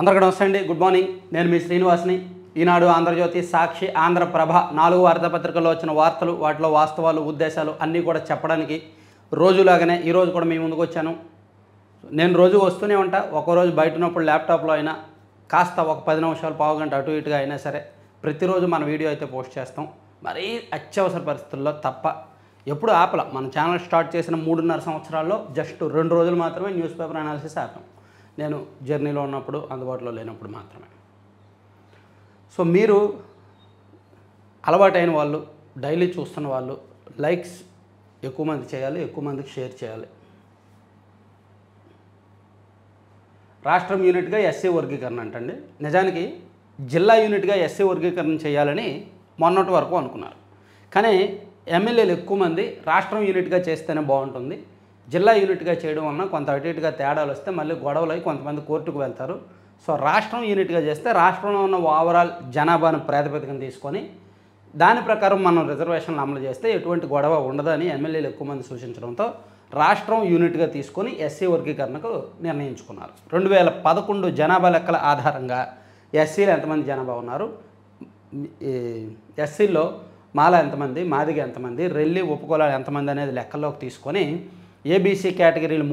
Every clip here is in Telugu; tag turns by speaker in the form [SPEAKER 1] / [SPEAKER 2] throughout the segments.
[SPEAKER 1] అందరికీ నమస్తే అండి. Good morning. నేను మీ శ్రీనివాస్ని. ఈనాడు, ఆంధ్రజ్యోతి, సాక్షి, ఆంధ్రప్రభ 4 వార్తాపత్రికల్లో వచ్చిన వార్తలు, వాటిలో వాస్తవాలు, ఉద్దేశాలు అన్నీ కూడా చెప్పడానికి రోజులాగానే ఈరోజు కూడా మీ ముందుకు వచ్చాను. నేను రోజు వస్తూనే ఉంటా. ఒక్కోరోజు బయట ఉన్నప్పుడు ల్యాప్టాప్లో అయినా కాస్త ఒక 10 నిమిషాలు, పావు గంట అటు ఇటుగా అయినా సరే ప్రతిరోజు మన వీడియో అయితే పోస్ట్ చేస్తాం. మరీ అత్యవసర పరిస్థితుల్లో తప్ప ఎప్పుడు ఆపల. మన ఛానల్ స్టార్ట్ చేసిన 3.5 సంవత్సరాల్లో జస్ట్ 2 రోజులు మాత్రమే న్యూస్ పేపర్ అనాలిసిస్ ఆపాం. నేను జర్నీలో ఉన్నప్పుడు, అందుబాటులో లేనప్పుడు మాత్రమే. సో మీరు అలవాటైన వాళ్ళు, డైలీ చూస్తున్న వాళ్ళు లైక్స్ ఎక్కువ మంది చేయాలి, ఎక్కువ మందికి షేర్ చేయాలి. రాష్ట్రం యూనిట్గా ఎస్సీ వర్గీకరణ అంటండి. నిజానికి జిల్లా యూనిట్గా ఎస్సీ వర్గీకరణ చేయాలని మొన్నటి వరకు అనుకున్నారు. కానీ ఎమ్మెల్యేలు ఎక్కువ మంది రాష్ట్రం యూనిట్గా చేస్తేనే బాగుంటుంది, జిల్లా యూనిట్గా చేయడం వలన కొంత అటు ఇటుగా తేడాలు వస్తే మళ్ళీ గొడవలు అయి కొంతమంది కోర్టుకు వెళ్తారు. సో రాష్ట్రం యూనిట్గా చేస్తే రాష్ట్రంలో ఉన్న ఓవరాల్ జనాభాను ప్రాతిపదికన తీసుకొని దాని ప్రకారం మనం రిజర్వేషన్లు అమలు చేస్తే ఎటువంటి గొడవ ఉండదని ఎమ్మెల్యేలు ఎక్కువ మంది సూచించడంతో రాష్ట్రం యూనిట్గా తీసుకొని ఎస్సీ వర్గీకరణకు నిర్ణయించుకున్నారు. 2011 జనాభా లెక్కల ఆధారంగా ఎస్సీలు ఎంతమంది జనాభా ఉన్నారు, ఎస్సీల్లో మాల ఎంతమంది, మాదిగ ఎంతమంది, రెల్లి ఉపకులాలు ఎంతమంది అనేది లెక్కల్లోకి తీసుకొని ఏబీసీ కేటగిరీలు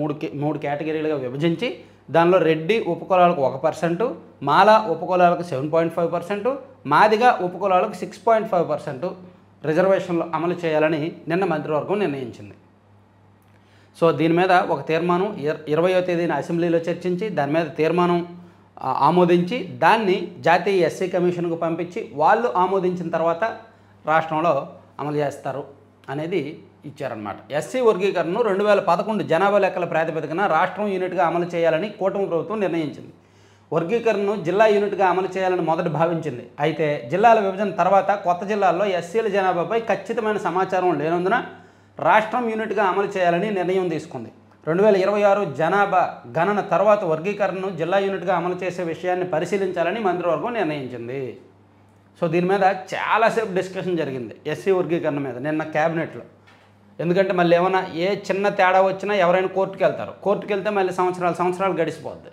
[SPEAKER 1] మూడు కేటగిరీలుగా విభజించి దానిలో రెడ్డి ఉపకులాలకు 1%, మాల ఉపకులాలకు 7.5%, మాదిగ ఉపకులాలకు 6.5% రిజర్వేషన్లు అమలు చేయాలని నిన్న మంత్రివర్గం నిర్ణయించింది. సో దీని మీద ఒక తీర్మానం 20వ తేదీన అసెంబ్లీలో చర్చించి దాని మీద తీర్మానం ఆమోదించి దాన్ని జాతీయ ఎస్సీ కమిషన్కు పంపించి వాళ్ళు ఆమోదించిన తర్వాత రాష్ట్రంలో అమలు చేస్తారు అనేది ఇచ్చారన్నమాట. ఎస్సీ వర్గీకరణను 2011 జనాభా లెక్కల ప్రాతిపదికన రాష్ట్రం యూనిట్గా అమలు చేయాలని కూటమి ప్రభుత్వం నిర్ణయించింది. వర్గీకరణను జిల్లా యూనిట్గా అమలు చేయాలని మొదట భావించింది. అయితే జిల్లాల విభజన తర్వాత కొత్త జిల్లాల్లో ఎస్సీల జనాభాపై ఖచ్చితమైన సమాచారం లేనందున రాష్ట్రం యూనిట్గా అమలు చేయాలని నిర్ణయం తీసుకుంది. 2026 జనాభా గణన తర్వాత వర్గీకరణను జిల్లా యూనిట్గా అమలు చేసే విషయాన్ని పరిశీలించాలని మంత్రివర్గం నిర్ణయించింది. సో దీని మీద చాలాసేపు డిస్కషన్ జరిగింది ఎస్సీ వర్గీకరణ మీద నిన్న క్యాబినెట్లో. ఎందుకంటే మళ్ళీ ఏమైనా ఏ చిన్న తేడా వచ్చినా ఎవరైనా కోర్టుకు వెళ్తారు. కోర్టుకు వెళ్తే మళ్ళీ సంవత్సరాలు గడిచిపోద్ది.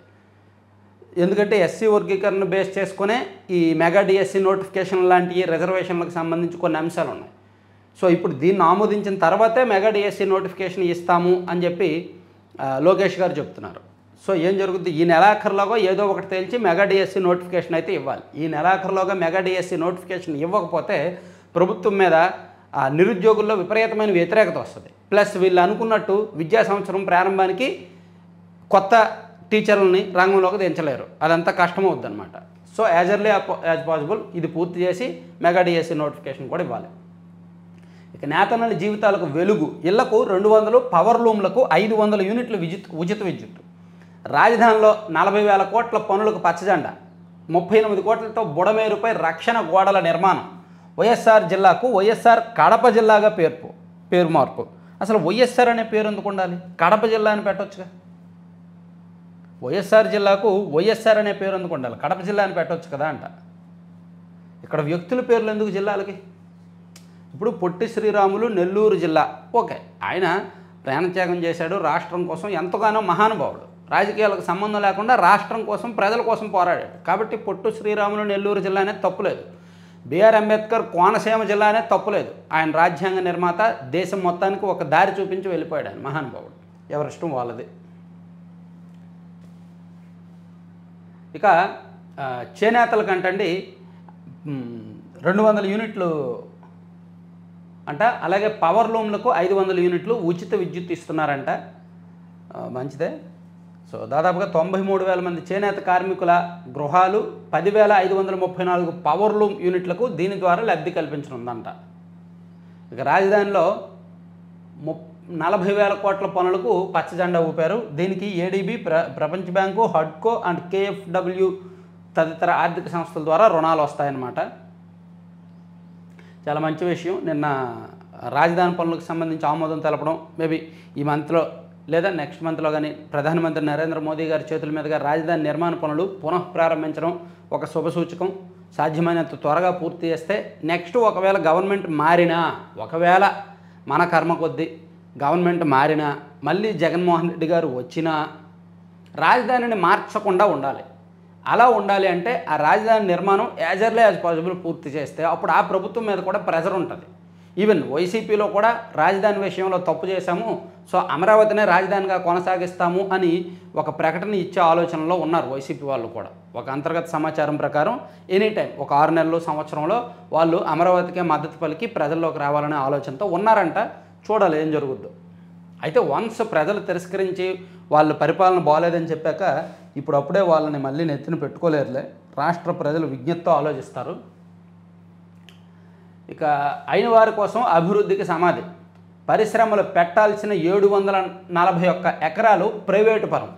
[SPEAKER 1] ఎందుకంటే ఎస్సీ వర్గీకరణ బేస్ చేసుకునే ఈ మెగా డిఎస్సీ నోటిఫికేషన్ లాంటి రిజర్వేషన్లకు సంబంధించి కొన్ని అంశాలు ఉన్నాయి. సో ఇప్పుడు దీన్ని ఆమోదించిన తర్వాతే మెగా డిఎస్సీ నోటిఫికేషన్ ఇస్తాము అని చెప్పి లోకేష్ గారు చెప్తున్నారు. సో ఏం జరుగుతుంది, ఈ నెలాఖరులోగా ఏదో ఒకటి తేల్చి మెగా డిఎస్సీ నోటిఫికేషన్ అయితే ఇవ్వాలి. ఈ నెలాఖరులోగా మెగా డిఎస్సీ నోటిఫికేషన్ ఇవ్వకపోతే ప్రభుత్వం మీద నిరుద్యోగుల్లో విపరీతమైన వ్యతిరేకత వస్తుంది. ప్లస్ వీళ్ళు అనుకున్నట్టు విద్యా సంవత్సరం ప్రారంభానికి కొత్త టీచర్లని రంగంలోకి దించలేరు. అదంతా కష్టమవుద్ది అనమాట. So as early as possible ఇది పూర్తి చేసి మెగా డిఎస్సీ నోటిఫికేషన్ కూడా ఇవ్వాలి. ఇక నేతన్నల జీవితాలకు వెలుగు, ఇళ్లకు 200, పవర్ లూమ్లకు 500 యూనిట్లు ఉచిత విద్యుత్, రాజధానిలో 40,000 కోట్ల పనులకు పచ్చజెండా, 38 కోట్లతో బుడమేరుపై రక్షణ గోడల నిర్మాణం, వైఎస్ఆర్ జిల్లాకు వైఎస్ఆర్ కడప జిల్లాగా పేరు మార్పు. అసలు వైఎస్ఆర్ అనే పేరు ఎందుకు ఉండాలి? కడప జిల్లా అని పెట్టొచ్చుగా. వైఎస్ఆర్ జిల్లాకు వైఎస్ఆర్ అనే పేరు ఎందుకు ఉండాలి? కడప జిల్లా అని పెట్టవచ్చు కదా అంట. ఇక్కడ వ్యక్తుల పేర్లు ఎందుకు జిల్లాలకి? ఇప్పుడు పొట్టి శ్రీరాములు నెల్లూరు జిల్లా, ఓకే, ఆయన ప్రాణత్యాగం చేశాడు రాష్ట్రం కోసం, ఎంతగానో మహానుభావుడు, రాజకీయాలకు సంబంధం లేకుండా రాష్ట్రం కోసం ప్రజల కోసం పోరాడాడు. కాబట్టి పొట్టి శ్రీరాములు నెల్లూరు జిల్లా అనేది తప్పులేదు. బిఆర్ అంబేద్కర్ కోనసీమ జిల్లా అనేది తప్పులేదు. ఆయన రాజ్యాంగ నిర్మాత, దేశం మొత్తానికి ఒక దారి చూపించి వెళ్ళిపోయాడు ఆయన మహానుభావుడు. ఎవరిష్టం వాళ్ళది. ఇక చేనేతల కంటండి 200 యూనిట్లు అంట. అలాగే పవర్ లూమ్లకు 500 యూనిట్లు ఉచిత విద్యుత్ ఇస్తున్నారంట. మంచిదే. సో దాదాపుగా 93,000 మంది చేనేత కార్మికుల గృహాలు, 10,534 పవర్ లూమ్ యూనిట్లకు దీని ద్వారా లబ్ధి కల్పించనుందంట. ఇక రాజధానిలో 40,000 కోట్ల పనులకు పచ్చజెండా ఊపారు. దీనికి ఏడీబీ, ప్రపంచ బ్యాంకు, హడ్కో అండ్ కేఎఫ్డబ్ల్యూ తదితర ఆర్థిక సంస్థల ద్వారా రుణాలు వస్తాయన్నమాట. చాలా మంచి విషయం. నిన్న రాజధాని పనులకు సంబంధించి ఆమోదం తెలపడం, మేబీ ఈ మంత్లో లేదా నెక్స్ట్ మంత్లో కానీ ప్రధానమంత్రి నరేంద్ర మోదీ గారి చేతుల మీదుగా రాజధాని నిర్మాణ పనులు పునః ప్రారంభించడం ఒక శుభసూచకం. సాధ్యమైనంత త్వరగా పూర్తి చేస్తే నెక్స్ట్ ఒకవేళ గవర్నమెంట్ మారినా, ఒకవేళ మన కర్మ కొద్దీ గవర్నమెంట్ మారినా, మళ్ళీ జగన్మోహన్ రెడ్డి గారు వచ్చినా రాజధానిని మార్చకుండా ఉండాలి. అలా ఉండాలి అంటే ఆ రాజధాని నిర్మాణం యాజ్ ఎర్లీ యాజ్ పాసిబుల్ పూర్తి చేస్తే అప్పుడు ఆ ప్రభుత్వం మీద కూడా ప్రెజర్ ఉంటుంది. ఈవెన్ వైసీపీలో కూడా రాజధాని విషయంలో తప్పు చేశాము, సో అమరావతినే రాజధానిగా కొనసాగిస్తాము అని ఒక ప్రకటన ఇచ్చే ఆలోచనలో ఉన్నారు వైసీపీ వాళ్ళు కూడా. ఒక అంతర్గత సమాచారం ప్రకారం ఎనీ టైం ఒక 6 నెలలు సంవత్సరంలో వాళ్ళు అమరావతికే మద్దతు పలికి ప్రజల్లోకి రావాలనే ఆలోచనతో ఉన్నారంట. చూడాలి ఏం జరుగుద్దో. అయితే వన్స్ ప్రజలు తిరస్కరించి వాళ్ళ పరిపాలన బాగోలేదని చెప్పాక ఇప్పుడప్పుడే వాళ్ళని మళ్ళీ నెత్తిన పెట్టుకోలేరులే. రాష్ట్ర ప్రజలు విజ్ఞతతో ఆలోచిస్తారు. ఇక అయిన వారి కోసం అభివృద్ధికి సమాధి. పరిశ్రమలు పెట్టాల్సిన 741 ఎకరాలు ప్రైవేటు పరం.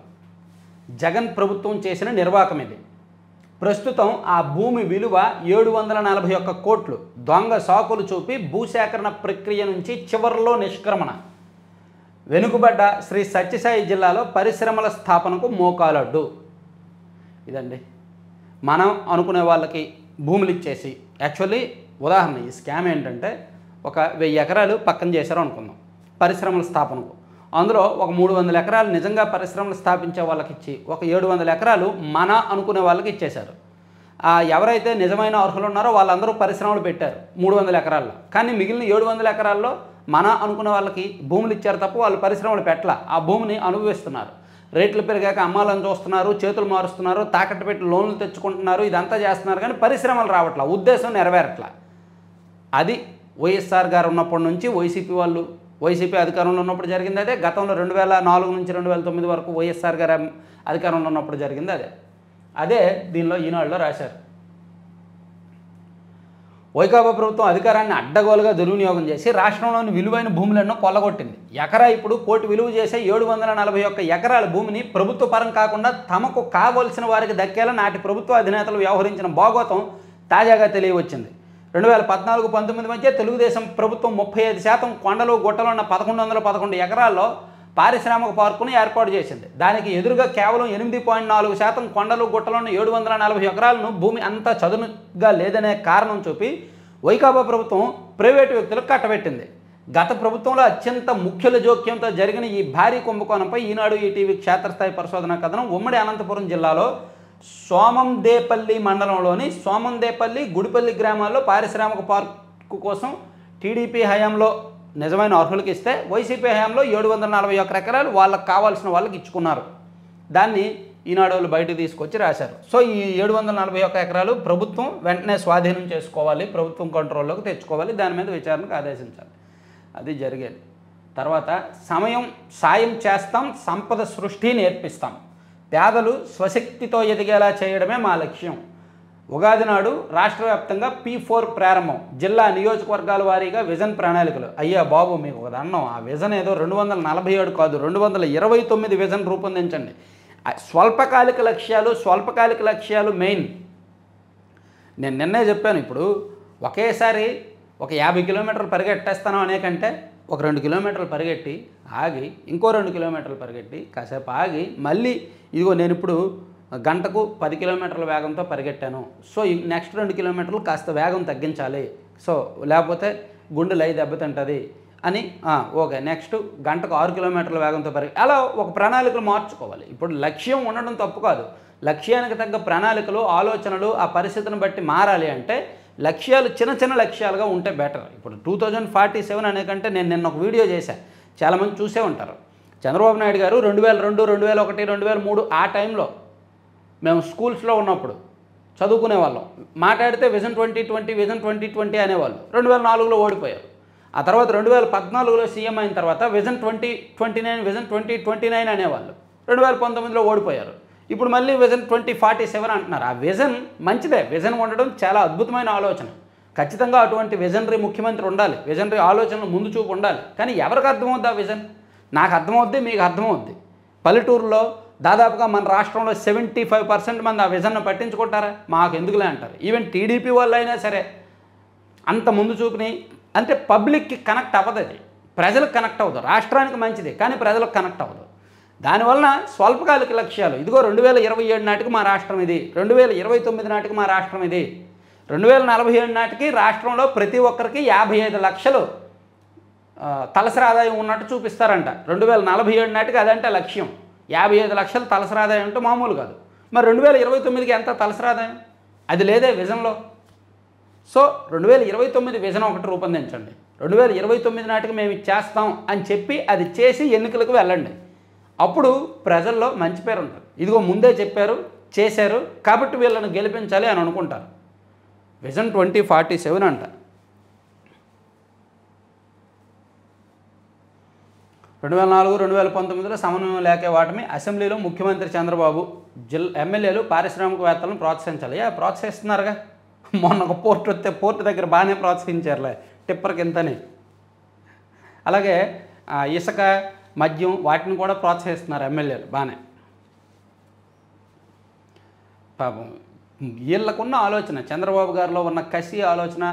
[SPEAKER 1] జగన్ ప్రభుత్వం చేసిన నిర్వాకం ఇది. ప్రస్తుతం ఆ భూమి విలువ 741 కోట్లు. దొంగ సాకులు చూపి భూసేకరణ ప్రక్రియ నుంచి చివరిలో నిష్క్రమణ. వెనుకబడ్డ శ్రీ సత్యసాయి జిల్లాలో పరిశ్రమల స్థాపనకు మోకాలడ్డు. ఇదండి మనం అనుకునే వాళ్ళకి భూములు ఇచ్చేసి, యాక్చువల్లీ ఉదాహరణ ఈ స్కామ్ ఏంటంటే ఒక 1000 ఎకరాలు పక్కన చేశారు అనుకుందాం పరిశ్రమల స్థాపనకు. అందులో ఒక 300 ఎకరాలు నిజంగా పరిశ్రమలు స్థాపించే వాళ్ళకి ఇచ్చి ఒక 700 ఎకరాలు మన అనుకునే వాళ్ళకి ఇచ్చేశారు. ఎవరైతే నిజమైన అర్హులు ఉన్నారో వాళ్ళందరూ పరిశ్రమలు పెట్టారు 300 ఎకరాల్లో. కానీ మిగిలిన 700 ఎకరాల్లో మన అనుకున్న వాళ్ళకి భూములు ఇచ్చారు తప్ప వాళ్ళు పరిశ్రమలు పెట్టలా. ఆ భూమిని అనుభవిస్తున్నారు. రేట్లు పెరిగాక అమ్మాలని చూస్తున్నారు, చేతులు మారుస్తున్నారు, తాకట్టు పెట్టి లోన్లు తెచ్చుకుంటున్నారు, ఇదంతా చేస్తున్నారు. కానీ పరిశ్రమలు రావట్లా, ఉద్దేశం నెరవేరట్లా. అది వైఎస్ఆర్ గారు ఉన్నప్పటి నుంచి వైసీపీ అధికారంలో ఉన్నప్పుడు జరిగింది అదే. గతంలో 2004 నుంచి 2009 వరకు వైఎస్ఆర్ గారు అధికారంలో ఉన్నప్పుడు జరిగింది అదే దీనిలో ఈనాడులో రాశారు. వైకాపా ప్రభుత్వం అధికారాన్ని అడ్డగోలుగా దుర్వినియోగం చేసి రాష్ట్రంలోని విలువైన భూములను కొల్లగొట్టింది. ఎకరా ఇప్పుడు కోటి విలువ చేసే 741 ఎకరాల భూమిని ప్రభుత్వ పరం కాకుండా తమకు కావలసిన వారికి దక్కేలా నాటి ప్రభుత్వ అధినేతలు వ్యవహరించిన భాగోతం తాజాగా తెలియవచ్చింది. 2014-19 మధ్య తెలుగుదేశం ప్రభుత్వం 35% కొండలు గుట్టలు ఉన్న 1111 ఎకరాల్లో పారిశ్రామిక పార్కును ఏర్పాటు చేసింది. దానికి ఎదురుగా కేవలం 8.4% కొండలు గుట్టలున్న 740 ఎకరాలను భూమి అంతా చదునుగా లేదనే కారణం చూపి వైకాపా ప్రభుత్వం ప్రైవేటు వ్యక్తులకు కట్టబెట్టింది. గత ప్రభుత్వంలో అత్యంత ముఖ్యుల జోక్యంతో జరిగిన ఈ భారీ కుంభకోణంపై ఈనాడు ఈటీవీ క్షేత్రస్థాయి పరిశోధన కథనం ఉమ్మడి అనంతపురం జిల్లాలో సోమందేపల్లి మండలంలోని సోమందేపల్లి, గుడిపల్లి గ్రామాల్లో పారిశ్రామిక పార్కు కోసం టీడీపీ హయాంలో నిజమైన అర్హులకు ఇస్తే వైసీపీ హయాంలో 741 ఎకరాలు వాళ్ళకి కావాల్సిన వాళ్ళకి ఇచ్చుకున్నారు. దాన్ని ఈనాడు వాళ్ళు బయటకు తీసుకొచ్చి రాశారు. సో ఈ 741 ఎకరాలు ప్రభుత్వం వెంటనే స్వాధీనం చేసుకోవాలి, ప్రభుత్వం కంట్రోల్లోకి తెచ్చుకోవాలి, దాని మీద విచారణకు ఆదేశించాలి. అది జరిగేది. తర్వాత సాయం చేస్తాం, సంపద సృష్టి నేర్పిస్తాం, పేదలు స్వశక్తితో ఎదిగేలా చేయడమే మా లక్ష్యం. ఉగాది నాడు రాష్ట్ర వ్యాప్తంగా P4 ప్రారంభం. జిల్లా నియోజకవర్గాల వారీగా విజన్ ప్రణాళికలు. అయ్యా బాబు మీకు ఒక దండం. ఆ విజన్ ఏదో 247 కాదు, 229 విజన్ రూపొందించండి. స్వల్పకాలిక లక్ష్యాలు మెయిన్. నేను నిన్నే చెప్పాను. ఇప్పుడు ఒకేసారి ఒక 50 కిలోమీటర్లు పరిగెట్టేస్తాను అనే కంటే ఒక 2 కిలోమీటర్లు పరిగెట్టి ఆగి ఇంకో 2 కిలోమీటర్లు పరిగెట్టి కాసేపు ఆగి మళ్ళీ ఇదిగో నేను ఇప్పుడు గంటకు 10 కిలోమీటర్ల వేగంతో పరిగెట్టాను, సో ఈ నెక్స్ట్ 2 కిలోమీటర్లు కాస్త వేగం తగ్గించాలి, సో లేకపోతే గుండెలు దెబ్బతింటుంది అని ఓకే నెక్స్ట్ గంటకు 6 కిలోమీటర్ల వేగంతో అలా ఒక ప్రణాళికలు మార్చుకోవాలి. ఇప్పుడు లక్ష్యం ఉండడం తప్పు కాదు. లక్ష్యానికి తగ్గ ప్రణాళికలు, ఆలోచనలు ఆ పరిస్థితిని బట్టి మారాలి. అంటే లక్ష్యాలు చిన్న లక్ష్యాలుగా ఉంటే బెటర్. ఇప్పుడు 2047 అనే కంటే నేను నిన్న ఒక వీడియో చేశాను, చాలామంది చూసే ఉంటారు. చంద్రబాబు నాయుడు గారు 2002, 2001, 2003 ఆ టైంలో మేము స్కూల్స్లో ఉన్నప్పుడు చదువుకునే వాళ్ళం. మాట్లాడితే విజన్ 2020 అనేవాళ్ళు. 2004లో ఓడిపోయారు. ఆ తర్వాత 2014లో సీఎం అయిన తర్వాత విజన్ 2029, విజన్ 2029 అనేవాళ్ళు. 2019లో ఓడిపోయారు. ఇప్పుడు మళ్ళీ విజన్ 2047 అంటున్నారు. ఆ విజన్ మంచిదే, విజన్ ఉండడం చాలా అద్భుతమైన ఆలోచన. ఖచ్చితంగా అటువంటి విజనరీ ముఖ్యమంత్రి ఉండాలి, విజనరీ ఆలోచనలు ముందు చూపు ఉండాలి. కానీ ఎవరికి అర్థమవుద్ది ఆ విజన్? నాకు అర్థమవుద్ది, మీకు అర్థమవుద్ది. పల్లెటూరులో దాదాపుగా మన రాష్ట్రంలో 75% మంది ఆ విజన్ను పట్టించుకుంటారా? మాకు ఎందుకులే అంటారు. ఈవెన్ టీడీపీ వాళ్ళు అయినా సరే అంత ముందు చూపుని అంటే పబ్లిక్కి కనెక్ట్ అవ్వదు. అది ప్రజలకు కనెక్ట్ అవ్వదు. రాష్ట్రానికి మంచిది కానీ ప్రజలకు కనెక్ట్ అవ్వదు. దానివలన స్వల్పకాలిక లక్ష్యాలు, ఇదిగో 2027 నాటికి మా రాష్ట్రం ఇది, 2029 నాటికి మా రాష్ట్రం ఇది, 2047 నాటికి రాష్ట్రంలో ప్రతి ఒక్కరికి 55 లక్షలు తలసరి ఆదాయం ఉన్నట్టు చూపిస్తారంట. 2047 నాటికి అదంటే లక్ష్యం. 55 లక్షలు తలసరి ఆదాయం అంటే మామూలు కాదు. మరి 2029కి ఎంత తలసరాదాయం అది లేదే విజన్లో. సో 2029 విజన్ ఒకటి రూపొందించండి. 2029 నాటికి మేము ఇది చేస్తాం అని చెప్పి అది చేసి ఎన్నికలకు వెళ్ళండి. అప్పుడు ప్రజల్లో మంచి పేరు ఉంటుంది. ఇదిగో ముందే చెప్పారు, చేశారు, కాబట్టి వీళ్ళని గెలిపించాలి అని అనుకుంటారు. విజన్ 2047 అంట. 2004-2019లో సమన్వయం లేకే వాటమి, అసెంబ్లీలో ముఖ్యమంత్రి చంద్రబాబు ఎమ్మెల్యేలు పారిశ్రామికవేత్తలను ప్రోత్సహించాలి. ప్రోత్సహిస్తున్నారుగా. మొన్న ఒక పోర్టు వస్తే పోర్టు దగ్గర బాగానే ప్రోత్సహించారులే, టిప్పర్ కింతని. అలాగే ఇసుక, మద్యం వాటిని కూడా ప్రోత్సహిస్తున్నారు ఎమ్మెల్యేలు బాగానే. పాపం వీళ్ళకున్న ఆలోచన, చంద్రబాబు గారిలో ఉన్న కసి ఆలోచన,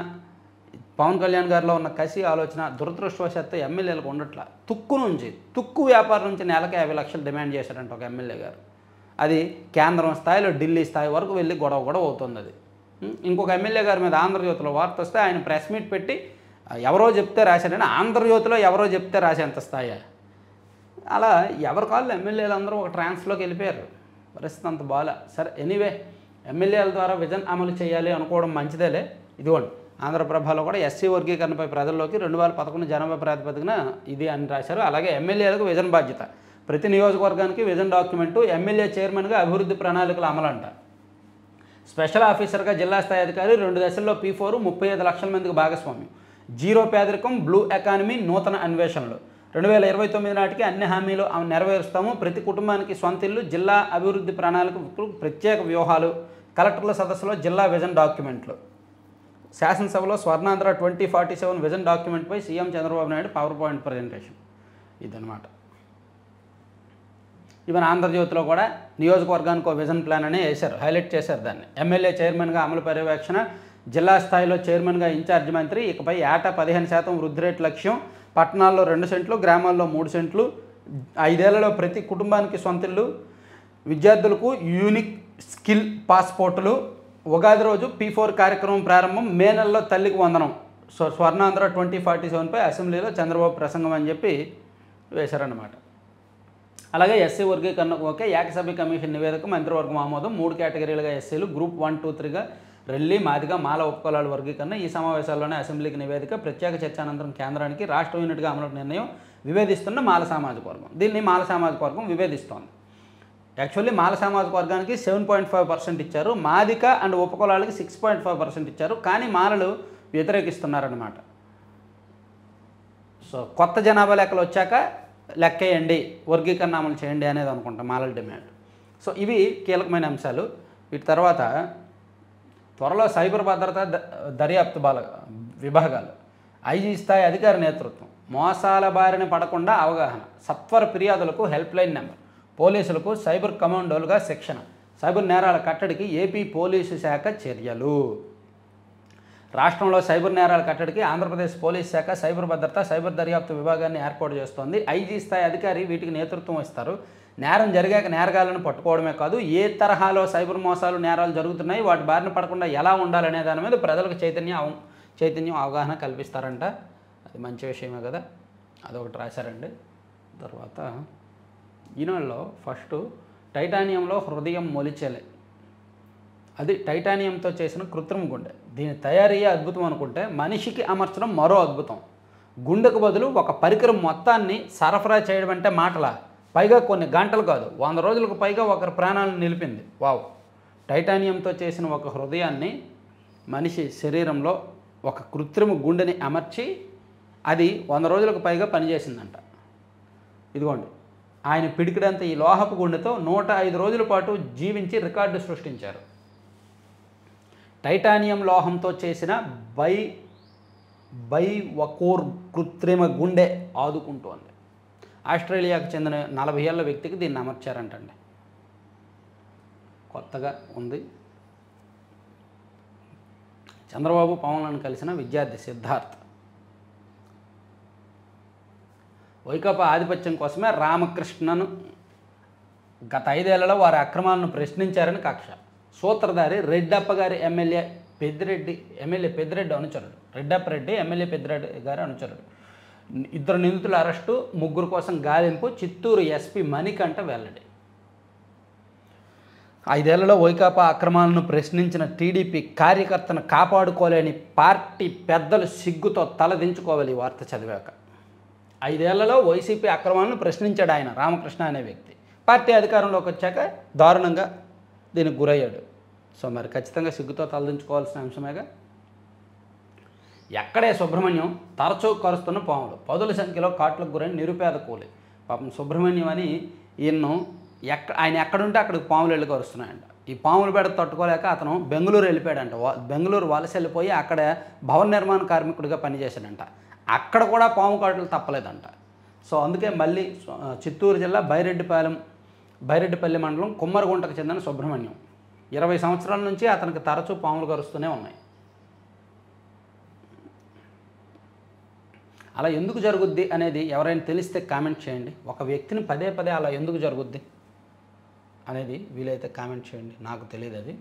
[SPEAKER 1] పవన్ కళ్యాణ్ గారిలో ఉన్న కసి ఆలోచన దురదృష్టవశాత్తు ఎమ్మెల్యేలకు ఉండట్లా. తుక్కు వ్యాపారం నుంచి నెలకు 50 లక్షలు డిమాండ్ చేశారంట ఒక ఎమ్మెల్యే గారు. అది కేంద్రం స్థాయిలో ఢిల్లీ స్థాయి వరకు వెళ్ళి గొడవ అవుతుంది అది. ఇంకొక ఎమ్మెల్యే గారి మీద ఆంధ్రజ్యోతిలో వార్త వస్తే ఆయన ప్రెస్ మీట్ పెట్టి ఎవరో చెప్తే రాశాడని, ఆంధ్రజ్యోతిలో ఎవరో చెప్తే రాసేంత స్థాయి. అలా ఎవరి కాళ్ళు ఎమ్మెల్యేలు అందరూ ఒక ట్రాన్స్లోకి వెళ్ళిపోయారు. పరిస్థితి అంత బాగా. సరే, ఎనీవే ఎమ్మెల్యేల ద్వారా విజన్ అమలు చేయాలి అనుకోవడం మంచిదేలే. ఇదిగోండి ఆంధ్రప్రభలో కూడా ఎస్సీ వర్గీకరణపై ప్రజల్లోకి 2011 జనాభా ప్రాతిపదికన ఇది అని రాశారు. అలాగే ఎమ్మెల్యేలకు విజన్ బాధ్యత, ప్రతి నియోజకవర్గానికి విజన్ డాక్యుమెంటు, ఎమ్మెల్యే చైర్మన్గా అభివృద్ధి ప్రణాళికలు అమలంట. స్పెషల్ ఆఫీసర్గా జిల్లా స్థాయి అధికారి, 2 దశల్లో P4, 35 లక్షల మందికి భాగస్వామ్యం, జీరో పేదరికం, బ్లూ ఎకానమీ, నూతన అన్వేషణలు. 2029 నాటికి అన్ని హామీలు నెరవేరుస్తాము, ప్రతి కుటుంబానికి సొంత ఇల్లు, జిల్లా అభివృద్ధి ప్రణాళికకు ప్రత్యేక వ్యూహాలు, కలెక్టర్ల సదస్సులో జిల్లా విజన్ డాక్యుమెంట్లు. శాసనసభలో స్వర్ణాంధ్ర 2047 విజన్ డాక్యుమెంట్పై CM Chandrababu Naidu power point presentation. ఇదనమాట. ఈవెన్ ఆంధ్రజ్యోతిలో కూడా నియోజకవర్గానికి ఒక విజన్ ప్లాన్ అనే వేశారు, హైలైట్ చేశారు దాన్ని. ఎమ్మెల్యే చైర్మన్గా అమలు పర్యవేక్షణ, జిల్లా స్థాయిలో చైర్మన్గా ఇన్ఛార్జ్ మంత్రి, ఇకపై ఏటా 15% వృద్ధి రేటు లక్ష్యం, పట్టణాల్లో 2 సెంట్లు, గ్రామాల్లో 3 సెంట్లు, 5 ఏళ్లలో ప్రతి కుటుంబానికి సొంతిల్లు, విద్యార్థులకు యూనిక్ స్కిల్ పాస్పోర్టులు, ఉగాది రోజు P4 కార్యక్రమం ప్రారంభం, మే నెలలో తల్లికి వందనం. సో స్వర్ణాంధ్ర 2047పై అసెంబ్లీలో చంద్రబాబు ప్రసంగం అని చెప్పి వేశారన్నమాట. అలాగే ఎస్సీ వర్గీకరణకు ఓకే, ఏకసభ్య కమిషన్ నివేదిక మంత్రివర్గం ఆమోదం, 3 కేటగిరీలుగా ఎస్సీలు, గ్రూప్ 1, 2, 3గా రెల్లి, మాదిగ, మాల ఉపకులాల వర్గీకరణ. ఈ సమావేశాల్లోనే అసెంబ్లీకి నివేదిక, ప్రత్యేక చర్చ అనంతరం కేంద్రానికి రాష్ట్ర యూనిట్గా అమలు నిర్ణయం, విభేదిస్తున్న మాల సామాజిక వర్గం. దీన్ని మాల సామాజిక వర్గం విభేదిస్తోంది. యాక్చువల్లీ మాల సామాజిక వర్గానికి 7.5% ఇచ్చారు, మాదిక అండ్ ఉపకులాలకి 6.5% ఇచ్చారు, కానీ మాలలు వ్యతిరేకిస్తున్నారన్నమాట. సో కొత్త జనాభా లెక్కలు వచ్చాక లెక్కేయండి, వర్గీకరణ అమలు చేయండి అనేది అనుకుంటాం మాలల డిమాండ్. సో ఇవి కీలకమైన అంశాలు. వీటి తర్వాత త్వరలో సైబర్ భద్రత దర్యాప్తు విభాగాలు, ఐజీ స్థాయి అధికారి నేతృత్వం, మోసాల బారిన పడకుండా అవగాహన, సత్వర ఫిర్యాదులకు హెల్ప్ లైన్ నెంబర్, పోలీసులకు సైబర్ కమాండోలుగా శిక్షణ, సైబర్ నేరాల కట్టడికి ఏపీ పోలీసు శాఖ చర్యలు. రాష్ట్రంలో సైబర్ నేరాల కట్టడికి ఆంధ్రప్రదేశ్ పోలీస్ శాఖ సైబర్ భద్రత, సైబర్ దర్యాప్తు విభాగాన్ని ఏర్పాటు చేస్తోంది. ఐజీ స్థాయి అధికారి వీటికి నేతృత్వం ఇస్తారు. నేరం జరిగాక నేరగాళ్లను పట్టుకోవడమే కాదు, ఏ తరహాలో సైబర్ మోసాలు, నేరాలు జరుగుతున్నాయి, వాటి బారిన పడకుండా ఎలా ఉండాలనే దాని మీద ప్రజలకు చైతన్యం అవగాహన కల్పిస్తారంట. అది మంచి విషయమే కదా. అదొకటి రాశారండి. తర్వాత ఈనాడులో ఫస్ట్ టైటానియంలో హృదయం మొలిచెలే, అది టైటానియంతో చేసిన కృత్రిమ గుండె. దీని తయారీయే అద్భుతం అనుకుంటే మనిషికి అమర్చడం మరో అద్భుతం. గుండెకు బదులు ఒక పరికరం మొత్తాన్ని సరఫరా చేయడం అంటే మాటలా, పైగా కొన్ని గంటలు కాదు 100 రోజులకు పైగా ఒకరి ప్రాణాలను నిలిపింది. వావ్. టైటానియంతో చేసిన ఒక హృదయాన్ని మనిషి శరీరంలో ఒక కృత్రిమ గుండెని అమర్చి అది 100 రోజులకు పైగా పనిచేసిందంట. ఇదిగోండి, ఆయన పిడికిడంత ఈ లోహపు గుండెతో 105 రోజుల పాటు జీవించి రికార్డు సృష్టించారు. టైటానియం లోహంతో చేసిన బైవకోర్ కృత్రిమ గుండె ఆదుకుంటోంది. ఆస్ట్రేలియాకు చెందిన 40 ఏళ్ల వ్యక్తికి దీన్ని అమర్చారంటండి. కొత్తగా ఉంది. చంద్రబాబు పవన్లను కలిసిన విద్యార్థి సిద్ధార్థ్. వైకాపా ఆధిపత్యం కోసమే రామకృష్ణను గత 5 ఏళ్లలో వారి అక్రమాలను ప్రశ్నించారని కక్ష. సూత్రధారి రెడ్డప్ప గారి ఎమ్మెల్యే పెద్దిరెడ్డి అనుచరుడు. రెడ్డప్ప రెడ్డి ఎమ్మెల్యే పెద్దిరెడ్డి గారి అనుచరుడు. 2 నిందితుల అరెస్టు, 3 కోసం గాలింపు, చిత్తూరు ఎస్పీ మణికంఠ వెల్లడి. 5 ఏళ్లలో వైకాపా అక్రమాలను ప్రశ్నించిన టీడీపీ కార్యకర్తను కాపాడుకోలేని పార్టీ పెద్దలు సిగ్గుతో తలదించుకోవాలి ఈ వార్త చదివాక. 5 ఏళ్లలో వైసీపీ అక్రమాలను ప్రశ్నించాడు ఆయన, రామకృష్ణ అనే వ్యక్తి. పార్టీ అధికారంలోకి వచ్చాక దారుణంగా దీనికి గురయ్యాడు. సో మరి ఖచ్చితంగా సిగ్గుతో తలదించుకోవాల్సిన అంశమేగా. ఎక్కడే సుబ్రహ్మణ్యం తరచూ కరుస్తున్న పాములు, పదుల సంఖ్యలో కాట్లకు గురైన నిరుపేద కూలి. పాపం సుబ్రహ్మణ్యం అని ఈయన్ను ఆయన ఎక్కడుంటే అక్కడికి పాములు వెళ్ళి కరుస్తున్నాయంట. ఈ పాములు బెడ తట్టుకోలేక అతను బెంగళూరు వెళ్ళిపోయాడంట. బెంగళూరు వలస వెళ్ళిపోయి అక్కడ భవన నిర్మాణ కార్మికుడిగా పనిచేశాడంట. అక్కడ కూడా పాము కాటులు తప్పలేదంట. సో అందుకే మళ్ళీ చిత్తూరు జిల్లా బైరెడ్డిపల్లి మండలం కుమ్మరగుంటకు చెందిన సుబ్రహ్మణ్యం 20 సంవత్సరాల నుంచి అతనికి తరచూ పాములు కరుస్తూనే ఉన్నాయి. అలా ఎందుకు జరుగుద్ది అనేది ఎవరైనా తెలిస్తే కామెంట్ చేయండి. ఒక వ్యక్తిని పదే పదే అలా ఎందుకు జరుగుద్ది అనేది వీలైతే కామెంట్ చేయండి, నాకు తెలియదు అది.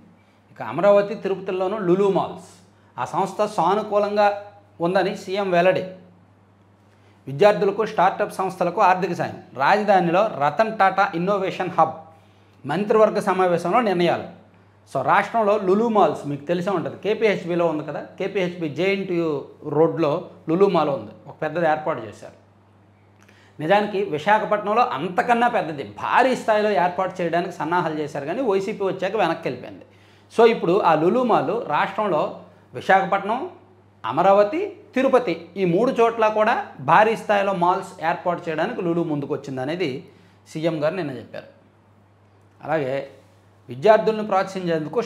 [SPEAKER 1] ఇక అమరావతి తిరుపతిలోనూ లులు మాల్స్, ఆ సంస్థ సానుకూలంగా ఉందని సీఎం వెల్లడి. విద్యార్థులకు స్టార్టప్ సంస్థలకు ఆర్థిక సాయం, రాజధానిలో రతన్ టాటా ఇన్నోవేషన్ హబ్, మంత్రివర్గ సమావేశంలో నిర్ణయాలు. సో రాష్ట్రంలో లులు మాల్స్ మీకు తెలిసే ఉంటుంది, కేపీహెచ్బిలో ఉంది కదా. కేపీహెచ్బి జేఎన్టీయూ రోడ్లో లులు మాల్ ఉంది, ఒక పెద్దది ఏర్పాటు చేశారు. నిజానికి విశాఖపట్నంలో అంతకన్నా పెద్దది భారీ స్థాయిలో ఏర్పాటు చేయడానికి సన్నాహాలు చేశారు, కానీ వైసీపీ వచ్చాక వెనక్కి వెళ్ళిపోయింది. సో ఇప్పుడు ఆ లులు మాల్ రాష్ట్రంలో విశాఖపట్నం, అమరావతి, తిరుపతి ఈ 3 చోట్ల కూడా భారీ స్థాయిలో మాల్స్ ఏర్పాటు చేయడానికి లులు ముందుకు వచ్చిందనేది సీఎం గారు నిన్న చెప్పారు. అలాగే విద్యార్థులను ప్రోత్సహించేందుకు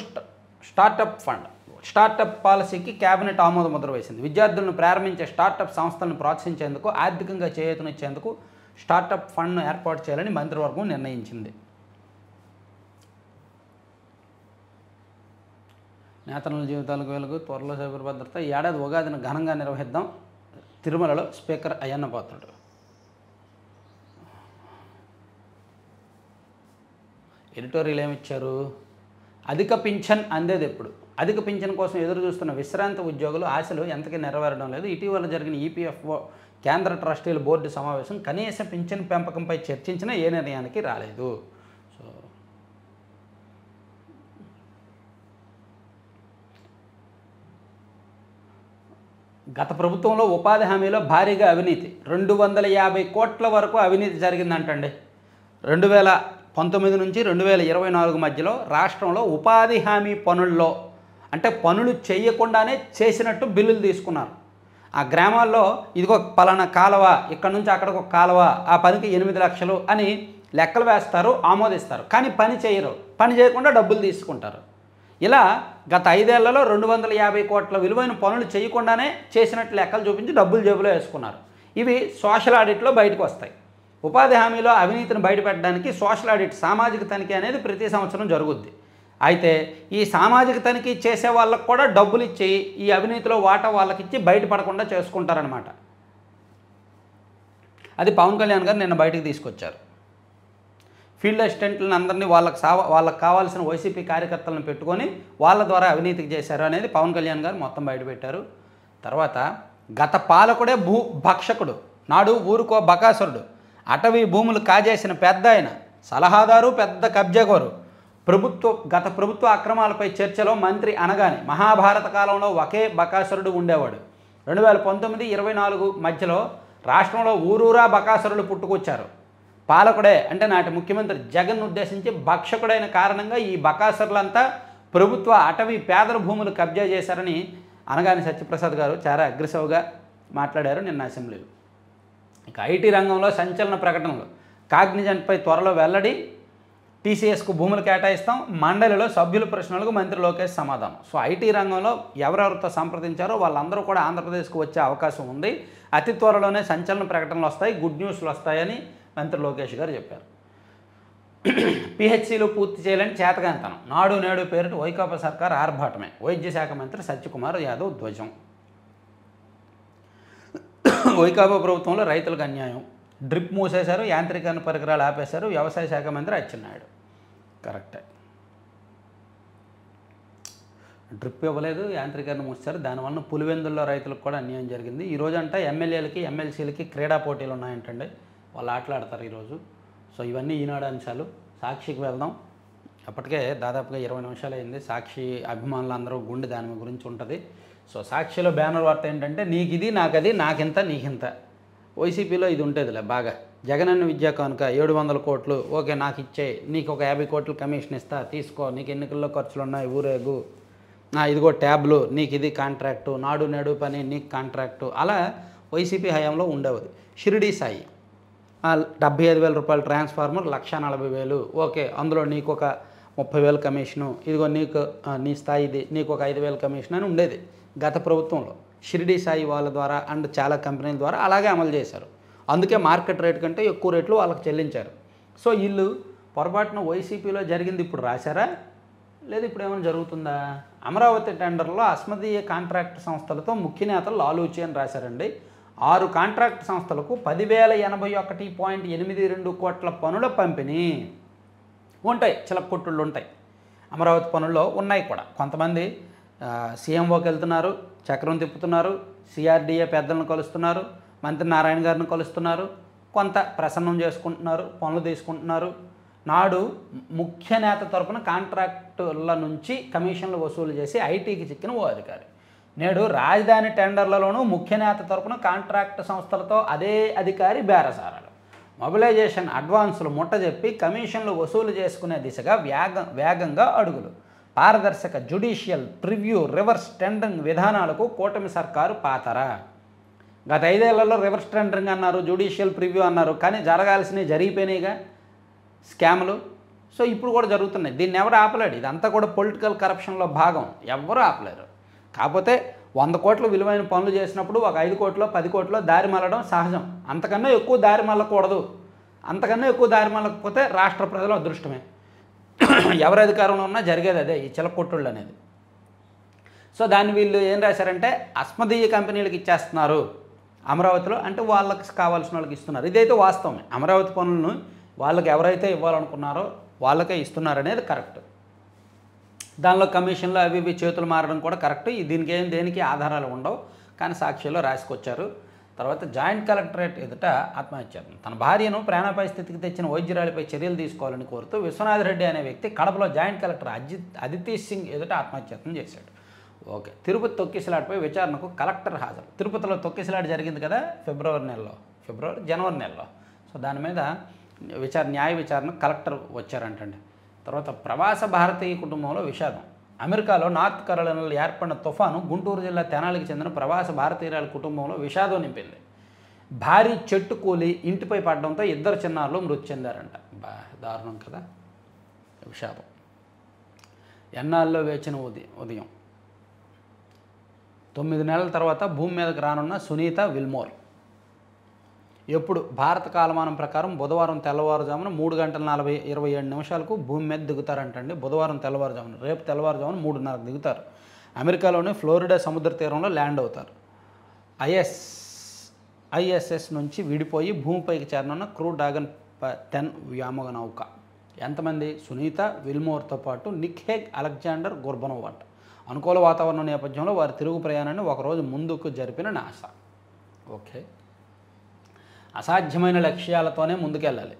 [SPEAKER 1] స్టార్టప్ ఫండ్, స్టార్టప్ పాలసీకి కేబినెట్ ఆమోద ముద్ర వేసింది. విద్యార్థులను ప్రారంభించే స్టార్టప్ సంస్థలను ప్రోత్సహించేందుకు, ఆర్థికంగా చేయూతనిచ్చేందుకు స్టార్టప్ ఫండ్ను ఏర్పాటు చేయాలని మంత్రివర్గం నిర్ణయించింది. నేతల జీవితాలకు వెలుగు, త్వరలో సైబర్ భద్రత. ఈ ఏడాది ఉగాదిని ఘనంగా నిర్వహిద్దాం, తిరుమలలో స్పీకర్ అయ్యన్న పాత్రుడు. ఎడిటోరియల్ ఏమిచ్చారు? అధిక పింఛన్ అందేది ఎప్పుడు? అధిక పింఛన్ కోసం ఎదురు చూస్తున్న విశ్రాంత ఉద్యోగులు ఆశలు ఎంతకీ నెరవేరడం లేదు. ఇటీవల జరిగిన ఈపీఎఫ్ఓ కేంద్ర ట్రస్టీల బోర్డు సమావేశం కనీస పింఛన్ పెంపకంపై చర్చించినా ఏ నిర్ణయానికి రాలేదు. సో గత ప్రభుత్వంలో ఉపాధి హామీలో భారీగా అవినీతి, 250 కోట్ల వరకు అవినీతి జరిగిందంటండి. 2019 నుంచి 2024 మధ్యలో రాష్ట్రంలో ఉపాధి హామీ పనుల్లో, అంటే పనులు చేయకుండానే చేసినట్టు బిల్లులు తీసుకున్నారు. ఆ గ్రామాల్లో ఇదిగో పలానా కాలువ, ఇక్కడ నుంచి అక్కడికి ఒక కాలువ, ఆ పనికి 8 లక్షలు అని లెక్కలు వేస్తారు, ఆమోదిస్తారు. కానీ పని చేయరు, పని చేయకుండా డబ్బులు తీసుకుంటారు. ఇలా గత 5 ఏళ్లలో 250 కోట్ల విలువైన పనులు చేయకుండానే చేసినట్లు లెక్కలు చూపించి డబ్బులు జేబులో వేసుకున్నారు. ఇవి సోషల్ ఆడిట్లో బయటకు వస్తాయి. ఉపాధి హామీలో అవినీతిని బయటపెట్టడానికి సోషల్ ఆడిట్, సామాజిక తనిఖీ అనేది ప్రతి సంవత్సరం జరుగుద్ది. అయితే ఈ సామాజిక తనిఖీ చేసే వాళ్ళకు కూడా డబ్బులు ఇచ్చి ఈ అవినీతిలో వాటా వాళ్ళకి ఇచ్చి బయటపడకుండా చేసుకుంటారనమాట. అది పవన్ కళ్యాణ్ గారు నిన్న బయటకు తీసుకొచ్చారు. ఫీల్డ్ అసిస్టెంట్లను అందరినీ వాళ్ళకి కావాల్సిన వైసీపీ కార్యకర్తలను పెట్టుకొని వాళ్ళ ద్వారా అవినీతికి చేశారు అనేది పవన్ కళ్యాణ్ గారు మొత్తం బయటపెట్టారు. తర్వాత గత పాలకుడే భక్షకుడు, నాడు ఊరుకో బకాసురుడు, అటవీ భూములు కాజేసిన పెద్ద ఆయన, సలహాదారు, పెద్ద కబ్జాగోరు, గత ప్రభుత్వ అక్రమాలపై చర్చలో మంత్రి అనగానే మహాభారత కాలంలో ఒకే బకాసురుడు ఉండేవాడు. 2019-24 మధ్యలో రాష్ట్రంలో ఊరూరా బకాసురులు పుట్టుకొచ్చారు. పాలకుడే అంటే నాటి ముఖ్యమంత్రి జగన్ ఉద్దేశించి భక్షకుడైన కారణంగా ఈ బకాసురులంతా ప్రభుత్వ అటవీ పేదల భూములు కబ్జా చేశారని అనగాని సత్యప్రసాద్ గారు చాలా అగ్రెసివ్గా మాట్లాడారు నిన్న అసెంబ్లీలో. ఇక ఐటీ రంగంలో సంచలన ప్రకటనలు, కాగ్నిజెంట్పై త్వరలో వెల్లడి, టీసీఎస్కు భూములు కేటాయిస్తాం, మండలిలో సభ్యుల ప్రశ్నలకు మంత్రి లోకేష్ సమాధానం. సో ఐటీ రంగంలో ఎవరెవరితో సంప్రదించారో వాళ్ళందరూ కూడా ఆంధ్రప్రదేశ్కు వచ్చే అవకాశం ఉంది. అతి త్వరలోనే సంచలన ప్రకటనలు వస్తాయి, గుడ్ న్యూస్లు వస్తాయని మంత్రి లోకేష్ గారు చెప్పారు. పిహెచ్సీలు పూర్తి చేయాలని చేతగాంతనం, నాడు నేడు పేరిట వైకాపా సర్కార్ ఆర్భాటమే, వైద్య శాఖ మంత్రి సత్యకుమార్ యాదవ్ ధ్వజం. వైకాపా ప్రభుత్వంలో రైతులకు అన్యాయం, డ్రిప్ మూసేశారు, యాంత్రీకరణ పరికరాలు ఆపేశారు, వ్యవసాయ శాఖ మంత్రి అచ్చెన్నాయుడు. కరెక్టే, డ్రిప్ ఇవ్వలేదు, యాంత్రీకరణ మూసారు, దానివల్ల పులివెందుల్లో రైతులకు కూడా అన్యాయం జరిగింది. ఈరోజంట ఎమ్మెల్యేలకి ఎమ్మెల్సీలకి క్రీడా పోటీలు ఉన్నాయంటండి, వాళ్ళు ఆటలాడతారు ఈరోజు. సో ఇవన్నీ ఈనాడు అంశాలు. సాక్షికి వెళ్దాం. అప్పటికే దాదాపుగా 20 నిమిషాలు అయింది. సాక్షి అభిమానులు అందరూ గుండె దాని గురించి ఉంటుంది. సో సాక్షిలో బ్యానర్ వార్త ఏంటంటే నీకు ఇది నాకది నాకింత నీకింత. వైసీపీలో ఇది ఉంటుందిలే బాగా. జగనన్న విద్యా కానుక 700 కోట్లు ఓకే నాకు ఇచ్చేయి, నీకు ఒక 50 కోట్లు కమిషన్ ఇస్తా తీసుకో, నీకు ఎన్నికల్లో ఖర్చులు ఉన్నాయి ఊరేగు, ఇదిగో ట్యాబ్లు నీకు ఇది కాంట్రాక్టు, నాడు నేడు పని నీకు కాంట్రాక్టు. అలా వైసీపీ హయాంలో ఉండేది. షిరిడీ సాయి 75,000 రూపాయల ట్రాన్స్ఫార్మర్ 1,40,000 ఓకే, అందులో నీకు ఒక 30,000 కమిషను, ఇదిగో నీకు నీ స్థాయి ఇది, నీకు ఒక 5,000 కమిషన్ అని ఉండేది గత ప్రభుత్వంలో. షిరిడీ సాయి వాళ్ళ ద్వారా అండ్ చాలా కంపెనీల ద్వారా అలాగే అమలు చేశారు. అందుకే మార్కెట్ రేట్ కంటే ఎక్కువ రేట్లు వాళ్ళకి చెల్లించారు. సో వీళ్ళు పొరపాటున వైసీపీలో జరిగింది ఇప్పుడు రాశారా, లేదు ఇప్పుడు ఏమైనా జరుగుతుందా? అమరావతి టెండర్లో అస్మదీయ కాంట్రాక్ట్ సంస్థలతో ముఖ్య నేతలు లాలూచి అని రాశారండి. 6 కాంట్రాక్ట్ సంస్థలకు 10,081.82 కోట్ల పనుల పంపిణీ ఉంటాయి, చిలకొట్టుళ్ళు ఉంటాయి. అమరావతి పనుల్లో ఉన్నాయి కూడా. కొంతమంది సీఎంఓకి వెళ్తున్నారు, చక్రం తిప్పుతున్నారు, సిఆర్డీఏ పెద్దలను కలుస్తున్నారు, మంత్రి నారాయణ గారిని కలుస్తున్నారు, కొంత ప్రసన్నం చేసుకుంటున్నారు, పనులు తీసుకుంటున్నారు. నాడు ముఖ్య నేత తరపున కాంట్రాక్టుల నుంచి కమిషన్లు వసూలు చేసి ఐటీకి చిక్కిన ఓ అధికారి నేడు రాజధాని టెండర్లలోనూ ముఖ్య నేత తరపున కాంట్రాక్ట్ సంస్థలతో అదే అధికారి బేరసారాలు. మొబిలైజేషన్ అడ్వాన్సులు ముట్టజెప్పి కమిషన్లు వసూలు చేసుకునే దిశగా వేగంగా అడుగులు. పారదర్శక జ్యుడిషియల్ ప్రివ్యూ రివర్స్ టెండరింగ్ విధానాలకు కూటమి సర్కారు పాతరా. గత 5 ఏళ్లలో రివర్స్ టెండరింగ్ అన్నారు, జ్యుడిషియల్ ప్రివ్యూ అన్నారు, కానీ జరగాల్సినవి జరిగిపోయినాయిగా స్కాములు. సో ఇప్పుడు కూడా జరుగుతున్నాయి. దీన్ని ఎవరు ఆపలేడు. ఇదంతా కూడా పొలిటికల్ కరప్షన్లో భాగం, ఎవ్వరూ ఆపలేరు. కాకపోతే 100 కోట్ల విలువైన పనులు చేసినప్పుడు ఒక 5 కోట్లో 10 కోట్లో దారి మళ్ళడం సహజం. అంతకన్నా ఎక్కువ దారి మళ్ళకూడదు. అంతకన్నా ఎక్కువ దారి మళ్ళకపోతే రాష్ట్ర ప్రజల అదృష్టమే. ఎవరి అధికారంలో ఉన్నా జరిగేది అదే, ఈ చిలకొట్టుళ్ళు అనేది. సో దాన్ని వీళ్ళు ఏం రాశారంటే అస్మదీయ కంపెనీలకు ఇచ్చేస్తున్నారు అమరావతిలో, అంటే వాళ్ళకి కావాల్సిన వాళ్ళకి ఇస్తున్నారు. ఇదైతే వాస్తవమే. అమరావతి పనులను వాళ్ళకి ఎవరైతే ఇవ్వాలనుకున్నారో వాళ్ళకే ఇస్తున్నారనేది కరెక్ట్. దానిలో కమిషన్లు అవి ఇవి చేతులు మారడం కూడా కరెక్ట్. దేనికి ఆధారాలు ఉండవు, కానీ సాక్షిలో రాసుకొచ్చారు. తర్వాత జాయింట్ కలెక్టరేట్ ఎదుట ఆత్మహత్యాయత్నం. తన భార్యను ప్రాణాపాయ స్థితికి తెచ్చిన వైద్యురాలిపై చర్యలు తీసుకోవాలని కోరుతూ విశ్వనాథ్ రెడ్డి అనే వ్యక్తి కడపలో జాయింట్ కలెక్టర్ అదితి సింగ్ ఎదుట ఆత్మహత్యాయత్నం చేశాడు. ఓకే, తిరుపతి తొక్కిసలాటపై విచారణకు కలెక్టర్ హాజరు. తిరుపతిలో తొక్కిసలాట జరిగింది కదా జనవరి నెలలో. సో దాని మీద న్యాయ విచారణ కలెక్టర్ వచ్చారంటండి. తర్వాత ప్రవాస భారతీయ కుటుంబంలో విషాదం. అమెరికాలో నార్త్ కరోలినాలో ఏర్పడిన తుఫాను గుంటూరు జిల్లా తెనాలికి చెందిన ప్రవాస భారతీయురాల కుటుంబంలో విషాదం నింపింది. భారీ చెట్టు కూలి ఇంటిపై పడడంతో 2 చిన్నారులు మృతి చెందారంట. దారుణం కదా, విషాదం. ఎన్నాళ్ళలో వేచిన ఉదయం 9 నెలల తర్వాత భూమి మీదకి రానున్న సునీత విల్మోర్ ఎప్పుడు భారత కాలమానం ప్రకారం బుధవారం తెల్లవారుజామున 3:27 భూమి మీద దిగుతారంటండి. బుధవారం తెల్లవారుజామున, రేపు తెల్లవారుజామున 3:30 దిగుతారు. అమెరికాలోని ఫ్లోరిడా సముద్ర తీరంలో ల్యాండ్ అవుతారు. ఐఎస్ఎస్ నుంచి విడిపోయి భూమిపైకి చేరనున్న క్రూ డ్రాగన్ 10 వ్యోమగ నౌక. ఎంతమంది? సునీత విల్మోర్తో పాటు నిక్ హేగ్, అలెగ్జాండర్ గుర్బనోవ్ అంట. అనుకూల వాతావరణం నేపథ్యంలో వారి తిరుగు ప్రయాణాన్ని ఒకరోజు ముందుకు జరిపిన నాసా. ఓకే, అసాధ్యమైన లక్ష్యాలతోనే ముందుకెళ్ళాలి.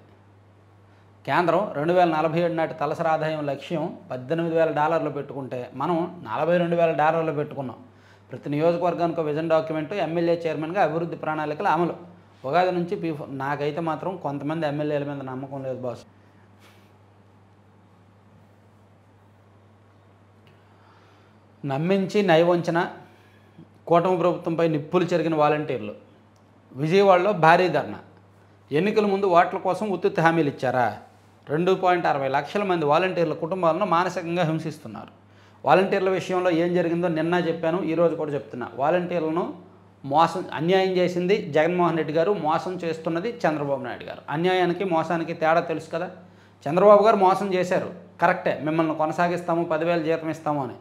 [SPEAKER 1] కేంద్రం 2047 నాటి తలసరి ఆదాయం లక్ష్యం $18,000 పెట్టుకుంటే మనం $42,000 పెట్టుకున్నాం. ప్రతి నియోజకవర్గానికి విజన్ డాక్యుమెంటు, ఎమ్మెల్యే చైర్మన్గా అభివృద్ధి ప్రణాళికల అమలు. ఉగాది నుంచి నాకైతే మాత్రం కొంతమంది ఎమ్మెల్యేల మీద నమ్మకం లేదు బాస్. నమ్మించి నయవంచన, కూటమి ప్రభుత్వంపై నిప్పులు చెరిగిన వాలంటీర్లు. విజయవాడలో భారీ ధర్నా. ఎన్నికల ముందు ఓట్ల కోసం ఉత్తుత్తి హామీలు ఇచ్చారా? 2.60 లక్షల మంది వాలంటీర్ల కుటుంబాలను మానసికంగా హింసిస్తున్నారు. వాలంటీర్ల విషయంలో ఏం జరిగిందో నిన్న చెప్పాను, ఈరోజు కూడా చెప్తున్నా. వాలంటీర్లను అన్యాయం చేసింది జగన్మోహన్ రెడ్డి గారు, మోసం చేస్తున్నది చంద్రబాబు నాయుడు గారు. అన్యాయానికి మోసానికి తేడా తెలుసు కదా. చంద్రబాబు గారు మోసం చేశారు, కరెక్టే, మిమ్మల్ని కొనసాగిస్తాము, 10,000 జీతం ఇస్తాము అని.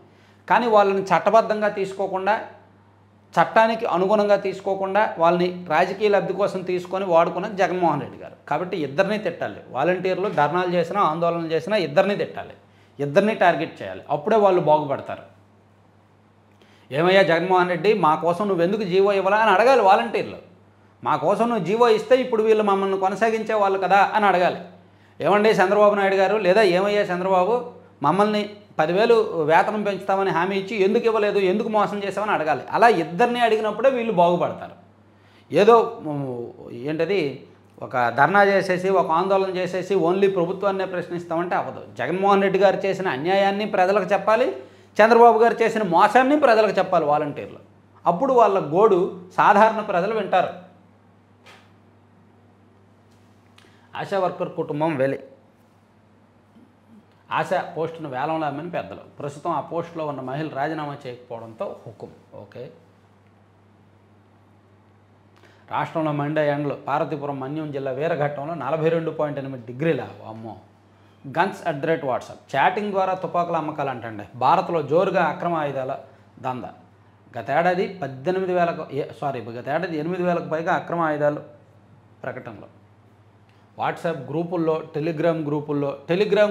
[SPEAKER 1] కానీ వాళ్ళని చట్టబద్ధంగా తీసుకోకుండా, చట్టానికి అనుగుణంగా తీసుకోకుండా వాళ్ళని రాజకీయ లబ్ధి కోసం తీసుకొని వాడుకున్నది జగన్మోహన్ రెడ్డి గారు. కాబట్టి ఇద్దరినీ తిట్టాలి. వాలంటీర్లు ధర్నాలు చేసినా ఆందోళనలు చేసినా ఇద్దరినీ తిట్టాలి, ఇద్దరినీ టార్గెట్ చేయాలి. అప్పుడే వాళ్ళు బాగుపడతారు. ఏమయ్యా జగన్మోహన్ రెడ్డి, మా కోసం నువ్వెందుకు జీవో ఇవ్వాలా అని అడగాలి వాలంటీర్లు. మా కోసం నువ్వు జీవో ఇస్తే ఇప్పుడు వీళ్ళు మమ్మల్ని కొనసాగించే వాళ్ళు కదా అని అడగాలి. ఏమండి చంద్రబాబు నాయుడు గారు, లేదా ఏమయ్యా చంద్రబాబు, మమ్మల్ని 10,000 వేతనం పెంచుతామని హామీ ఇచ్చి ఎందుకు ఇవ్వలేదు, ఎందుకు మోసం చేసామని అడగాలి. అలా ఇద్దరిని అడిగినప్పుడే వీళ్ళు బాగుపడతారు. ఏదో ఏంటది ఒక ధర్నా చేసేసి, ఒక ఆందోళన చేసేసి ఓన్లీ ప్రభుత్వాన్నే ప్రశ్నిస్తామంటే అవ్వదు. జగన్మోహన్ రెడ్డి గారు చేసిన అన్యాయాన్ని ప్రజలకు చెప్పాలి, చంద్రబాబు గారు చేసిన మోసాన్ని ప్రజలకు చెప్పాలి వాలంటీర్లు. అప్పుడు వాళ్ళ గోడు సాధారణ ప్రజలు వింటారు. ఆశా వర్కర్ కుటుంబం వెలి. ఆశా పోస్టును వేలంలో అమ్మని పెద్దలు. ప్రస్తుతం ఆ పోస్టులో ఉన్న మహిళ రాజీనామా చేయకపోవడంతో హుకుం. ఓకే. రాష్ట్రంలో మండే ఎండలు. పార్వతీపురం మన్యం జిల్లా వీరఘట్టంలో 42.8 డిగ్రీల. అమ్మో. Guns @ WhatsApp. చాటింగ్ ద్వారా తుపాకుల అమ్మకాలు అంటండి. భారత్లో జోరుగా అక్రమ ఆయుధాల దంద. గతేడాది 8,000కు పైగా అక్రమ ఆయుధాలు ప్రకటనలు. వాట్సాప్ గ్రూపుల్లో, టెలిగ్రామ్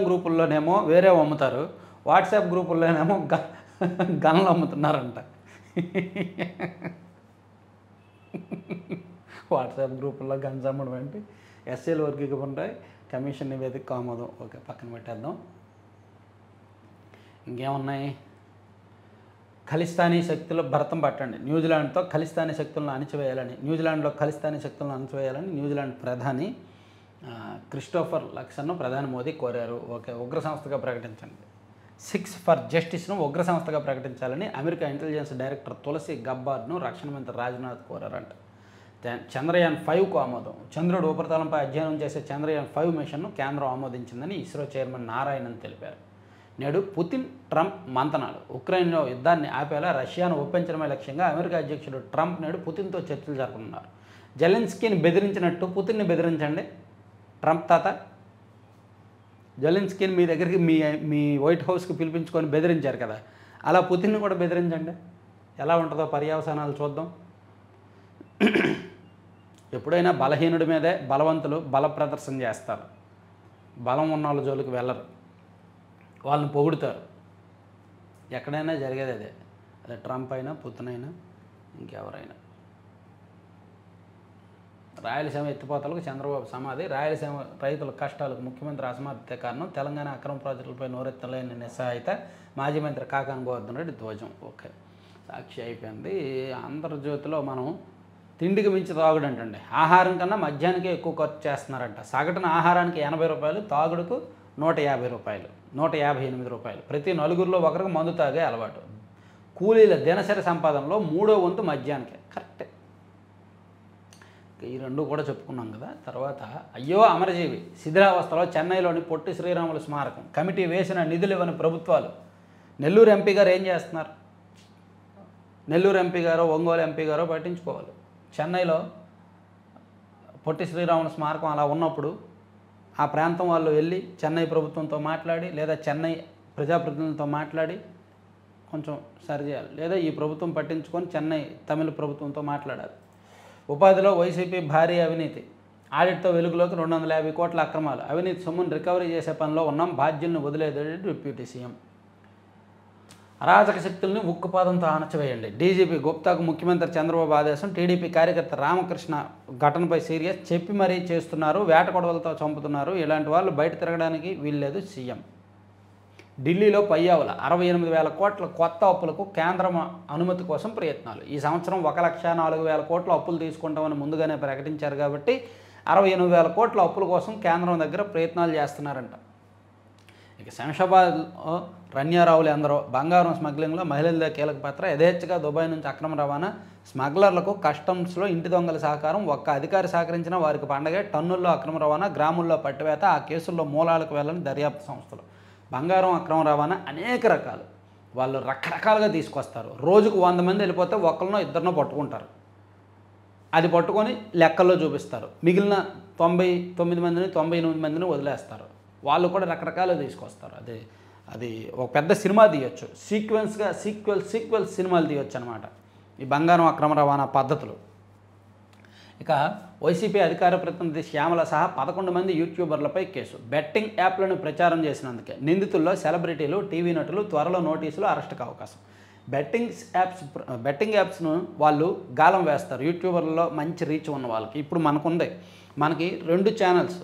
[SPEAKER 1] గ్రూపుల్లోనేమో వేరే అమ్ముతారు, వాట్సాప్ గ్రూపుల్లోనేమో గన్లు అమ్ముతున్నారంట. వాట్సాప్ గ్రూపుల్లో గన్స్ అమ్మడం ఏంటి? ఎస్సీల వర్గీకరణపై కమిషన్ నివేదిక ఆమోదం. ఓకే, పక్కన పెట్టేద్దాం. ఇంకేమున్నాయి? ఖలిస్తానీ శక్తుల భరతం పట్టండి. న్యూజిలాండ్తో ఖలిస్తానీ శక్తులను అణిచివేయాలని, న్యూజిలాండ్ ప్రధాని క్రిస్టోఫర్ లక్సన్ను ప్రధాని మోదీ కోరారు. ఓకే, ఉగ్ర సంస్థగా ప్రకటించండి. 6 ఫర్ జస్టిస్ను ఉగ్ర సంస్థగా ప్రకటించాలని అమెరికా ఇంటెలిజెన్స్ డైరెక్టర్ తులసి గబ్బార్డ్ను రక్షణ మంత్రి రాజ్నాథ్ కోరారంట. చంద్రయాన్ 5కు ఆమోదం. చంద్రుడు ఉపరితలంపై అధ్యయనం చేసే చంద్రయాన్ 5 మిషన్ను కేంద్రం ఆమోదించిందని ఇస్రో చైర్మన్ నారాయణన్ తెలిపారు. నేడు పుతిన్ ట్రంప్ మంతనాలు. ఉక్రెయిన్లో యుద్ధాన్ని ఆపేలా రష్యాను ఒప్పించడమే లక్ష్యంగా అమెరికా అధ్యక్షుడు ట్రంప్ నేడు పుతిన్తో చర్చలు జరపనున్నారు. జెలెన్స్కీని బెదిరించినట్టు పుతిన్ని బెదిరించండి. ట్రంప్ తాత జెలెన్స్కీని మీ దగ్గరికి మీ వైట్ హౌస్కి పిలిపించుకొని బెదిరించారు కదా, అలా పుతిన్ని కూడా బెదిరించండి. ఎలా ఉంటుందో పర్యవసానాలు చూద్దాం. ఎప్పుడైనా బలహీనుడి మీదే బలవంతులు బల ప్రదర్శన చేస్తారు. బలం ఉన్న వాళ్ళ జోలికి వెళ్ళరు, వాళ్ళని పొగుడుతారు. ఎక్కడైనా జరిగేది అదే. అదే ట్రంప్ అయినా, పుతిన్ అయినా, ఇంకెవరైనా. రాయలసీమ ఎత్తిపోతలకు చంద్రబాబు సమాధి. రాయలసీమ రైతుల కష్టాలకు ముఖ్యమంత్రి అసమర్థత కారణం. తెలంగాణ అక్రమ ప్రాజెక్టులపై నోరెత్తలేని నిస్సహాయత. మాజీ మంత్రి కాకాని గోవర్ధన్ రెడ్డి ధ్వజం. ఓకే, సాక్షి అయిపోయింది. ఆంధ్రజ్యోతిలో మనం తిండికి మించి తాగుడు అంటండి. ఆహారం కన్నా మద్యానికే ఎక్కువ ఖర్చు చేస్తున్నారంట. సగటున ఆహారానికి 80 రూపాయలు, తాగుడుకు 150 రూపాయలు, 158 రూపాయలు. ప్రతి నలుగురిలో ఒకరికి మందు తాగే అలవాటు. కూలీల దినసరి సంపాదనలో 3వ వంతు మద్యానికే. కరెక్టే. ఈ రెండు కూడా చెప్పుకున్నాం కదా. తర్వాత అయ్యో అమరజీవి. శిథిలావస్థలో చెన్నైలోని పొట్టి శ్రీరాములు స్మారకం. కమిటీ వేసిన నిధులు ఇవ్వని ప్రభుత్వాలు. నెల్లూరు ఎంపీ గారు ఏం చేస్తున్నారు? నెల్లూరు ఎంపీ గారో, ఒంగోలు ఎంపీ గారో పట్టించుకోవాలి. చెన్నైలో పొట్టి శ్రీరాములు స్మారకం అలా ఉన్నప్పుడు ఆ ప్రాంతం వాళ్ళు వెళ్ళి చెన్నై ప్రభుత్వంతో మాట్లాడి, లేదా చెన్నై ప్రజాప్రతినిధులతో మాట్లాడి కొంచెం సరిచేయాలి. లేదా ఈ ప్రభుత్వం పట్టించుకొని చెన్నై తమిళ ప్రభుత్వంతో మాట్లాడాలి. ఉపాధిలో వైసీపీ భారీ అవినీతి. ఆడిట్తో వెలుగులోకి 250 కోట్ల అక్రమాలు. అవినీతి సొమ్మును రికవరీ చేసే పనిలో ఉన్నాం, బాధ్యులను వదిలేదే డిప్యూటీ సీఎం. అరాచక శక్తుల్ని ఉక్కుపాదంతో అణచివేయండి. డీజీపీ గుప్తాకు ముఖ్యమంత్రి చంద్రబాబు ఆదేశం. టీడీపీ కార్యకర్త రామకృష్ణ ఘటనపై సీరియస్. చెప్పి మరీ చేస్తున్నారు, వేట కొడవలతో చంపుతున్నారు, ఇలాంటి వాళ్ళు బయట తిరగడానికి వీల్లేదు సీఎం. ఢిల్లీలో పయ్యావుల 68,000 కోట్ల కొత్త అప్పులకు కేంద్రం అనుమతి కోసం ప్రయత్నాలు. ఈ సంవత్సరం 1,04,000 కోట్ల అప్పులు తీసుకుంటామని ముందుగానే ప్రకటించారు కాబట్టి 68,000 కోట్ల అప్పుల కోసం కేంద్రం దగ్గర ప్రయత్నాలు చేస్తున్నారంట. ఇక శంషాబాద్లో రన్యారావులు ఎందరో. బంగారం స్మగ్లింగ్లో మహిళలదే కీలక పాత్ర. యథేచ్ఛగా దుబాయ్ నుంచి అక్రమ రవాణా. స్మగ్లర్లకు కస్టమ్స్లో ఇంటి దొంగల సహకారం. ఒక్క అధికారి సహకరించిన వారికి పండగే. టన్నుల్లో అక్రమ రవాణా, గ్రాముల్లో పట్టివేత. ఆ కేసుల్లో మూలాలకు వెళ్ళని దర్యాప్తు సంస్థలు. బంగారం అక్రమ రవాణా అనేక రకాలు. వాళ్ళు రకరకాలుగా తీసుకొస్తారు. రోజుకు 100 మంది వెళ్ళిపోతే ఒకరినో ఇద్దరినో పట్టుకుంటారు. అది పట్టుకొని లెక్కల్లో చూపిస్తారు. మిగిలిన 99 మందిని 98 మందిని వదిలేస్తారు. వాళ్ళు కూడా రకరకాలుగా తీసుకొస్తారు. అది ఒక పెద్ద సినిమా తీయొచ్చు. సీక్వెన్స్గా సీక్వెల్ సినిమాలు తీయొచ్చు అనమాట ఈ బంగారం అక్రమ రవాణా పద్ధతులు. ఇక వైసీపీ అధికార ప్రతినిధి శ్యామల సహా 11 మంది యూట్యూబర్లపై కేసు. బెట్టింగ్ యాప్లను ప్రచారం చేసినందుకే. నిందితుల్లో సెలబ్రిటీలు, టీవీ నటులు. త్వరలో నోటీసులు, అరెస్టుకు అవకాశం. బెట్టింగ్ యాప్స్ను వాళ్ళు గాలం వేస్తారు. యూట్యూబర్లలో మంచి రీచ్ ఉన్న వాళ్ళకి. ఇప్పుడు మనకి 2 ఛానల్స్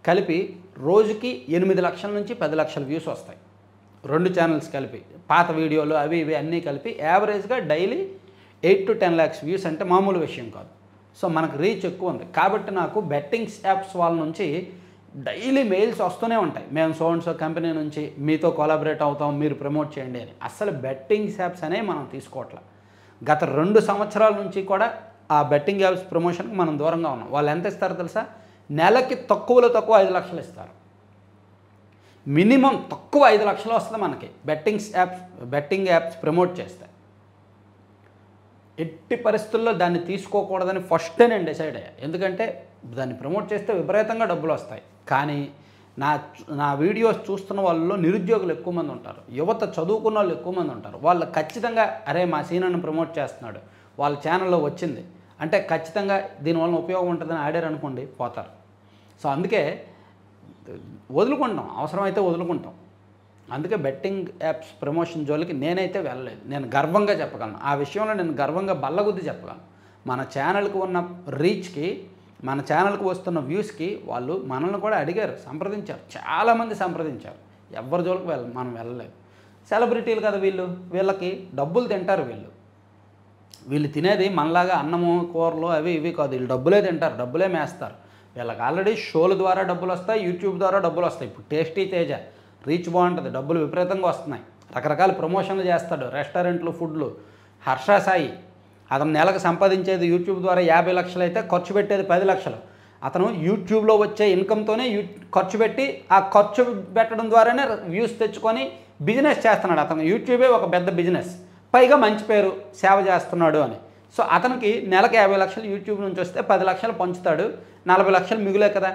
[SPEAKER 1] కలిపి రోజుకి 8 లక్షల నుంచి 10 లక్షల వ్యూస్ వస్తాయి. 2 ఛానల్స్ కలిపి, పాత వీడియోలు అవి ఇవి అన్నీ కలిపి యావరేజ్గా డైలీ 8 to 10 lakhs వ్యూస్ అంటే మామూలు విషయం కాదు. సో మనకు రీచ్ ఎక్కువ ఉంది కాబట్టి నాకు బెట్టింగ్స్ యాప్స్ వాళ్ళ నుంచి డైలీ మెయిల్స్ వస్తూనే ఉంటాయి. మేము సో అండ్ సో కంపెనీ నుంచి మీతో కొలాబరేట్ అవుతాం, మీరు ప్రమోట్ చేయండి అని. అసలు బెట్టింగ్స్ యాప్స్ అనేవి మనం తీసుకోవట్లే. గత 2 సంవత్సరాల నుంచి కూడా ఆ బెట్టింగ్ యాప్స్ ప్రమోషన్కి మనం దూరంగా ఉన్నాం. వాళ్ళు ఎంత ఇస్తారో తెలుసా? నెలకి తక్కువలో తక్కువ 5 లక్షలు ఇస్తారు. మినిమం తక్కువ 5 లక్షలు వస్తుంది మనకి బెట్టింగ్ యాప్స్ ప్రమోట్ చేస్తే. ఎట్టి పరిస్థితుల్లో దాన్ని తీసుకోకూడదని ఫస్టే నేను డిసైడ్ అయ్యా. ఎందుకంటే దాన్ని ప్రమోట్ చేస్తే విపరీతంగా డబ్బులు వస్తాయి. కానీ నా వీడియోస్ చూస్తున్న వాళ్ళలో నిరుద్యోగులు ఎక్కువ మంది ఉంటారు, యువత చదువుకున్న వాళ్ళు ఎక్కువ మంది ఉంటారు. వాళ్ళు ఖచ్చితంగా అరే మా సీనాన్ని ప్రమోట్ చేస్తున్నాడు, వాళ్ళ ఛానల్లో వచ్చింది అంటే ఖచ్చితంగా దీనివల్ల ఉపయోగం ఉంటుందని ఆడారు అనుకోండి, పోతారు. సో అందుకే వదులుకుంటాం, అవసరమైతే వదులుకుంటాం. అందుకే బెట్టింగ్ యాప్స్ ప్రమోషన్ జోలికి నేనైతే వెళ్ళలేదు. నేను గర్వంగా చెప్పగలను, ఆ విషయంలో నేను గర్వంగా బల్లగుద్ది చెప్పగలను. మన ఛానల్కి ఉన్న రీచ్కి, మన ఛానల్కి వస్తున్న వ్యూస్కి వాళ్ళు మనల్ని కూడా అడిగారు, సంప్రదించారు, చాలామంది సంప్రదించారు. ఎవరి జోలికి మనం వెళ్ళలేదు. సెలబ్రిటీలు కదా వీళ్ళకి డబ్బులు తింటారు. వీళ్ళు తినేది మనలాగా అన్నము కూరలు అవి ఇవి కాదు. వీళ్ళు డబ్బులే తింటారు, డబ్బులే మేస్తారు. వీళ్ళకి ఆల్రెడీ షోల ద్వారా డబ్బులు వస్తాయి, యూట్యూబ్ ద్వారా డబ్బులు వస్తాయి. ఇప్పుడు టేస్టీ తేజ రీచ్ బాగుంటుంది, డబ్బులు విపరీతంగా వస్తున్నాయి. రకరకాల ప్రమోషన్లు చేస్తాడు, రెస్టారెంట్లు, ఫుడ్లు. హర్ష సాయి అతను నెలకు సంపాదించేది యూట్యూబ్ ద్వారా 50 లక్షలు అయితే ఖర్చు పెట్టేది 10 లక్షలు. అతను యూట్యూబ్లో వచ్చే ఇన్కమ్తోనే ఖర్చు పెట్టి ఆ ఖర్చు పెట్టడం ద్వారానే వ్యూస్ తెచ్చుకొని బిజినెస్ చేస్తున్నాడు. అతను యూట్యూబే ఒక పెద్ద బిజినెస్, పైగా మంచి పేరు, సేవ చేస్తున్నాడు అని. సో అతనికి నెలకు 50 లక్షలు యూట్యూబ్ నుంచి వస్తే 10 లక్షలు పంచుతాడు, 40 లక్షలు మిగులే కదా.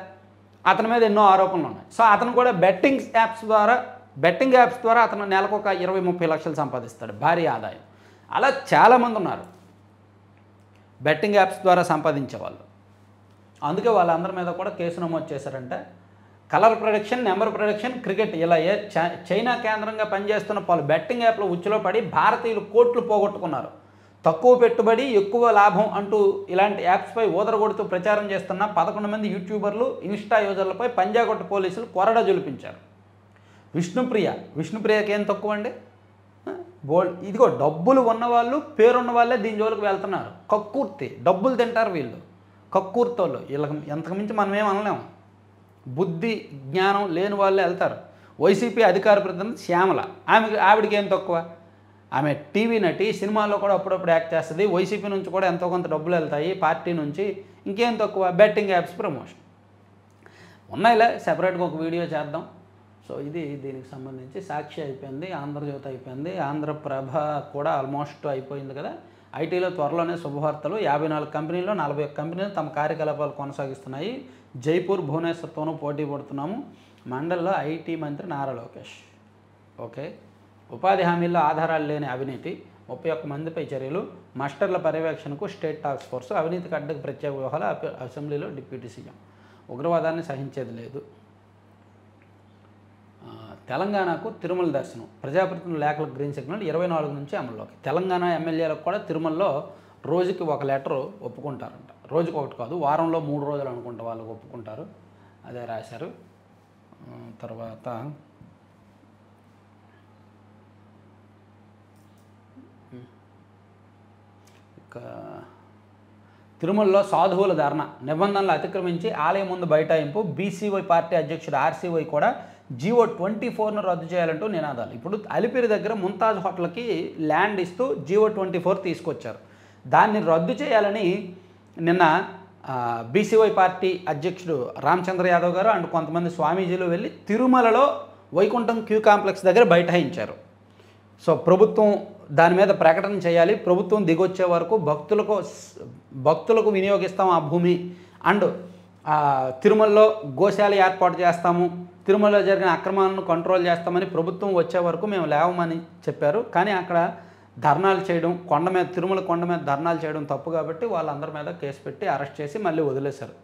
[SPEAKER 1] అతని మీద ఎన్నో ఆరోపణలు ఉన్నాయి. సో అతను కూడా బెట్టింగ్ యాప్స్ ద్వారా అతను నెలకు ఒక 20-30 లక్షలు సంపాదిస్తాడు, భారీ ఆదాయం. అలా చాలామంది ఉన్నారు బెట్టింగ్ యాప్స్ ద్వారా సంపాదించేవాళ్ళు. అందుకే వాళ్ళందరి మీద కూడా కేసు నమోదు చేశారంటే colour production, number production, cricket ఇలా చైనా కేంద్రంగా పనిచేస్తున్న పలు బెట్టింగ్ యాప్లు ఉచ్చులో పడి భారతీయులు కోట్లు పోగొట్టుకున్నారు. తక్కువ పెట్టుబడి ఎక్కువ లాభం అంటూ ఇలాంటి యాప్స్పై ఊదరగొడుతూ ప్రచారం చేస్తున్న 11 మంది యూట్యూబర్లు, ఇన్స్టా యూజర్లపై పంజాగుట్ట పోలీసులు కొరడా జొలిపించారు. విష్ణుప్రియకి ఏం తక్కువ అండి? ఇదిగో డబ్బులు ఉన్నవాళ్ళు, పేరున్న వాళ్ళే దీని జోలికి వెళ్తున్నారు. కక్కుర్తి, డబ్బులు తింటారు వీళ్ళు, కక్కుర్తోళ్ళు. వీళ్ళకి ఎంతకుమించి మనమేం అనలేము. బుద్ధి జ్ఞానం లేని వాళ్ళే వెళ్తారు. వైసీపీ అధికార ప్రతినిధి శ్యామల, ఆవిడికి ఏం తక్కువ? ఆమె టీవీ నటి, సినిమాల్లో కూడా అప్పుడప్పుడు యాక్ట్ చేస్తుంది. వైసీపీ నుంచి కూడా ఎంతో కొంత డబ్బులు వెళ్తాయి, పార్టీ నుంచి. ఇంకేం తక్కువ? Betting apps promotion. ఉన్నాయిలే, సెపరేట్గా ఒక వీడియో చేద్దాం. సో ఇది దీనికి సంబంధించి. సాక్షి అయిపోయింది, ఆంధ్రజ్యోతి అయిపోయింది, ఆంధ్రప్రభ కూడా ఆల్మోస్ట్ అయిపోయింది కదా. ఐటీలో త్వరలోనే శుభవార్తలు. 54 కంపెనీల్లో 41 కంపెనీలు తమ కార్యకలాపాలు కొనసాగిస్తున్నాయి. జైపూర్, భువనేశ్వర్తోనూ పోటీ పడుతున్నాము. మండలిలో ఐటీ మంత్రి నారా లోకేష్. ఓకే. ఉపాధి హామీల్లో ఆధారాలు లేని అవినీతి, 31 మందిపై చర్యలు. మాస్టర్ల పర్యవేక్షణకు స్టేట్ టాస్క్ ఫోర్సు. అవినీతికి అడ్డకు ప్రత్యేక వ్యూహాలు. అసెంబ్లీలో డిప్యూటీ సీఎం. ఉగ్రవాదాన్ని సహించేది లేదు. తెలంగాణకు తిరుమల దర్శనం. ప్రజాప్రతినిధుల లేఖలకు గ్రీన్ సిగ్నల్ 24 నుంచి అమల్లోకి. తెలంగాణ ఎమ్మెల్యేలకు కూడా తిరుమలలో రోజుకి ఒక లెటరు ఒప్పుకుంటారంట. రోజుకి ఒకటి కాదు, వారంలో 3 రోజులు అనుకుంటా వాళ్ళకి ఒప్పుకుంటారు. అదే రాశారు. తర్వాత ఇక తిరుమలలో సాధువుల ధర్నా. నిబంధనలు అతిక్రమించి ఆలయం ముందు బైఠాయింపు. బీసీవై పార్టీ అధ్యక్షుడు ఆర్సీవై కూడా జీవో 24ను రద్దు చేయాలంటూ నినాదాలు. ఇప్పుడు అలిపిరి దగ్గర ముంతాజ్ హోటల్కి ల్యాండ్ ఇస్తూ జీవో 24 తీసుకొచ్చారు. దాన్ని రద్దు చేయాలని నిన్న బీసీవై పార్టీ అధ్యక్షుడు రామచంద్ర యాదవ్ గారు అండ్ కొంతమంది స్వామీజీలు వెళ్ళి తిరుమలలో వైకుంఠం క్యూ కాంప్లెక్స్ దగ్గర బైఠాయించారు. సో ప్రభుత్వం దాని మీద ప్రకటన చేయాలి, ప్రభుత్వం దిగొచ్చే వరకు భక్తులకు వినియోగిస్తాం ఆ భూమి, అండ్ తిరుమలలో గోశాల ఏర్పాటు చేస్తాము, తిరుమలలో జరిగిన అక్రమాలను కంట్రోల్ చేస్తామని ప్రభుత్వం వచ్చే వరకు మేము లేవమని చెప్పారు. కానీ అక్కడ ధర్నాలు చేయడం, తిరుమల కొండ మీద ధర్నాలు చేయడం తప్పు కాబట్టి వాళ్ళందరి మీద కేసు పెట్టి అరెస్ట్ చేసి మళ్ళీ వదిలేశారు.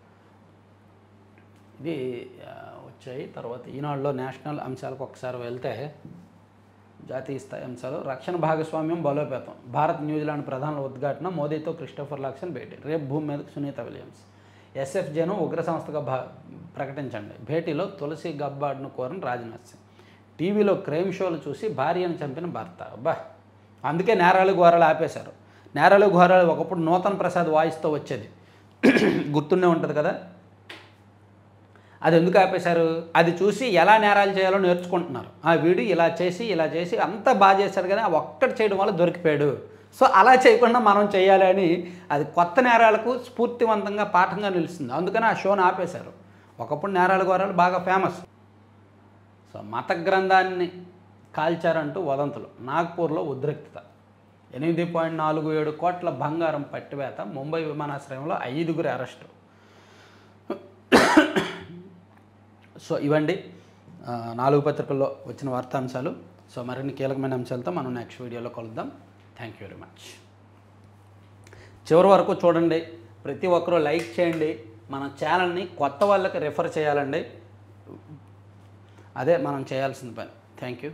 [SPEAKER 1] ఇది వచ్చాయి. తర్వాత ఈనాడులో నేషనల్ అంశాలకు ఒకసారి వెళ్తే జాతీయ స్థాయి అంశాలు. రక్షణ భాగస్వామ్యం బలోపేతం. భారత్ న్యూజిలాండ్ ప్రధానుల ఉద్ఘాటన. మోదీతో క్రిస్టోఫర్ లాక్సన్ భేటీ. రేపు భూమి మీదకు సునీత విలియమ్స్. ఎస్ఎఫ్జేను ఉగ్ర సంస్థగా ప్రకటించండి. భేటీలో తులసి గబ్బార్డ్ను కోరిన రాజ్నాథ్ సింగ్. టీవీలో క్రైమ్ షోలు చూసి భార్యను చంపిన భర్త. అబ్బా, అందుకే నేరాలు ఘోరాలు ఆపేశారు. నేరాలు ఘోరాలు ఒకప్పుడు నూతన్ ప్రసాద్ వాయిస్తో వచ్చేది, గుర్తుండే ఉంటుంది కదా. అది ఎందుకు ఆపేశారు? అది చూసి ఎలా నేరాలు చేయాలో నేర్చుకుంటున్నారు. వీడు ఇలా చేసి అంతా బాగా చేశాడు కానీ ఆ ఒక్కటి చేయడం వల్ల దొరికిపోయాడు. సో అలా చేయకుండా మనం చేయాలి అని అది కొత్త నేరాలకు స్ఫూర్తివంతంగా పాఠంగా నిలుస్తుంది. అందుకని ఆ షోని ఆపేశారు. ఒకప్పుడు నేరాలు ఘోరాలు బాగా ఫేమస్. సో మత గ్రంథాన్ని కాల్చారంటూ వదంతులు. నాగ్పూర్లో ఉద్రిక్తత. 8.47 కోట్ల బంగారం పట్టివేత. ముంబై విమానాశ్రయంలో 5గురి అరెస్టు. సో ఇవండి 4 పత్రికల్లో వచ్చిన వార్తాంశాలు. సో మరిన్ని కీలకమైన అంశాలతో మనం నెక్స్ట్ వీడియోలో కలుద్దాం. Thank you very much. చివరి వరకు చూడండి. ప్రతి ఒక్కరూ లైక్ చేయండి. మన ఛానల్ని కొత్త వాళ్ళకి రిఫర్ చేయాలండి. అదే మనం చేయాల్సిన పని. Thank you.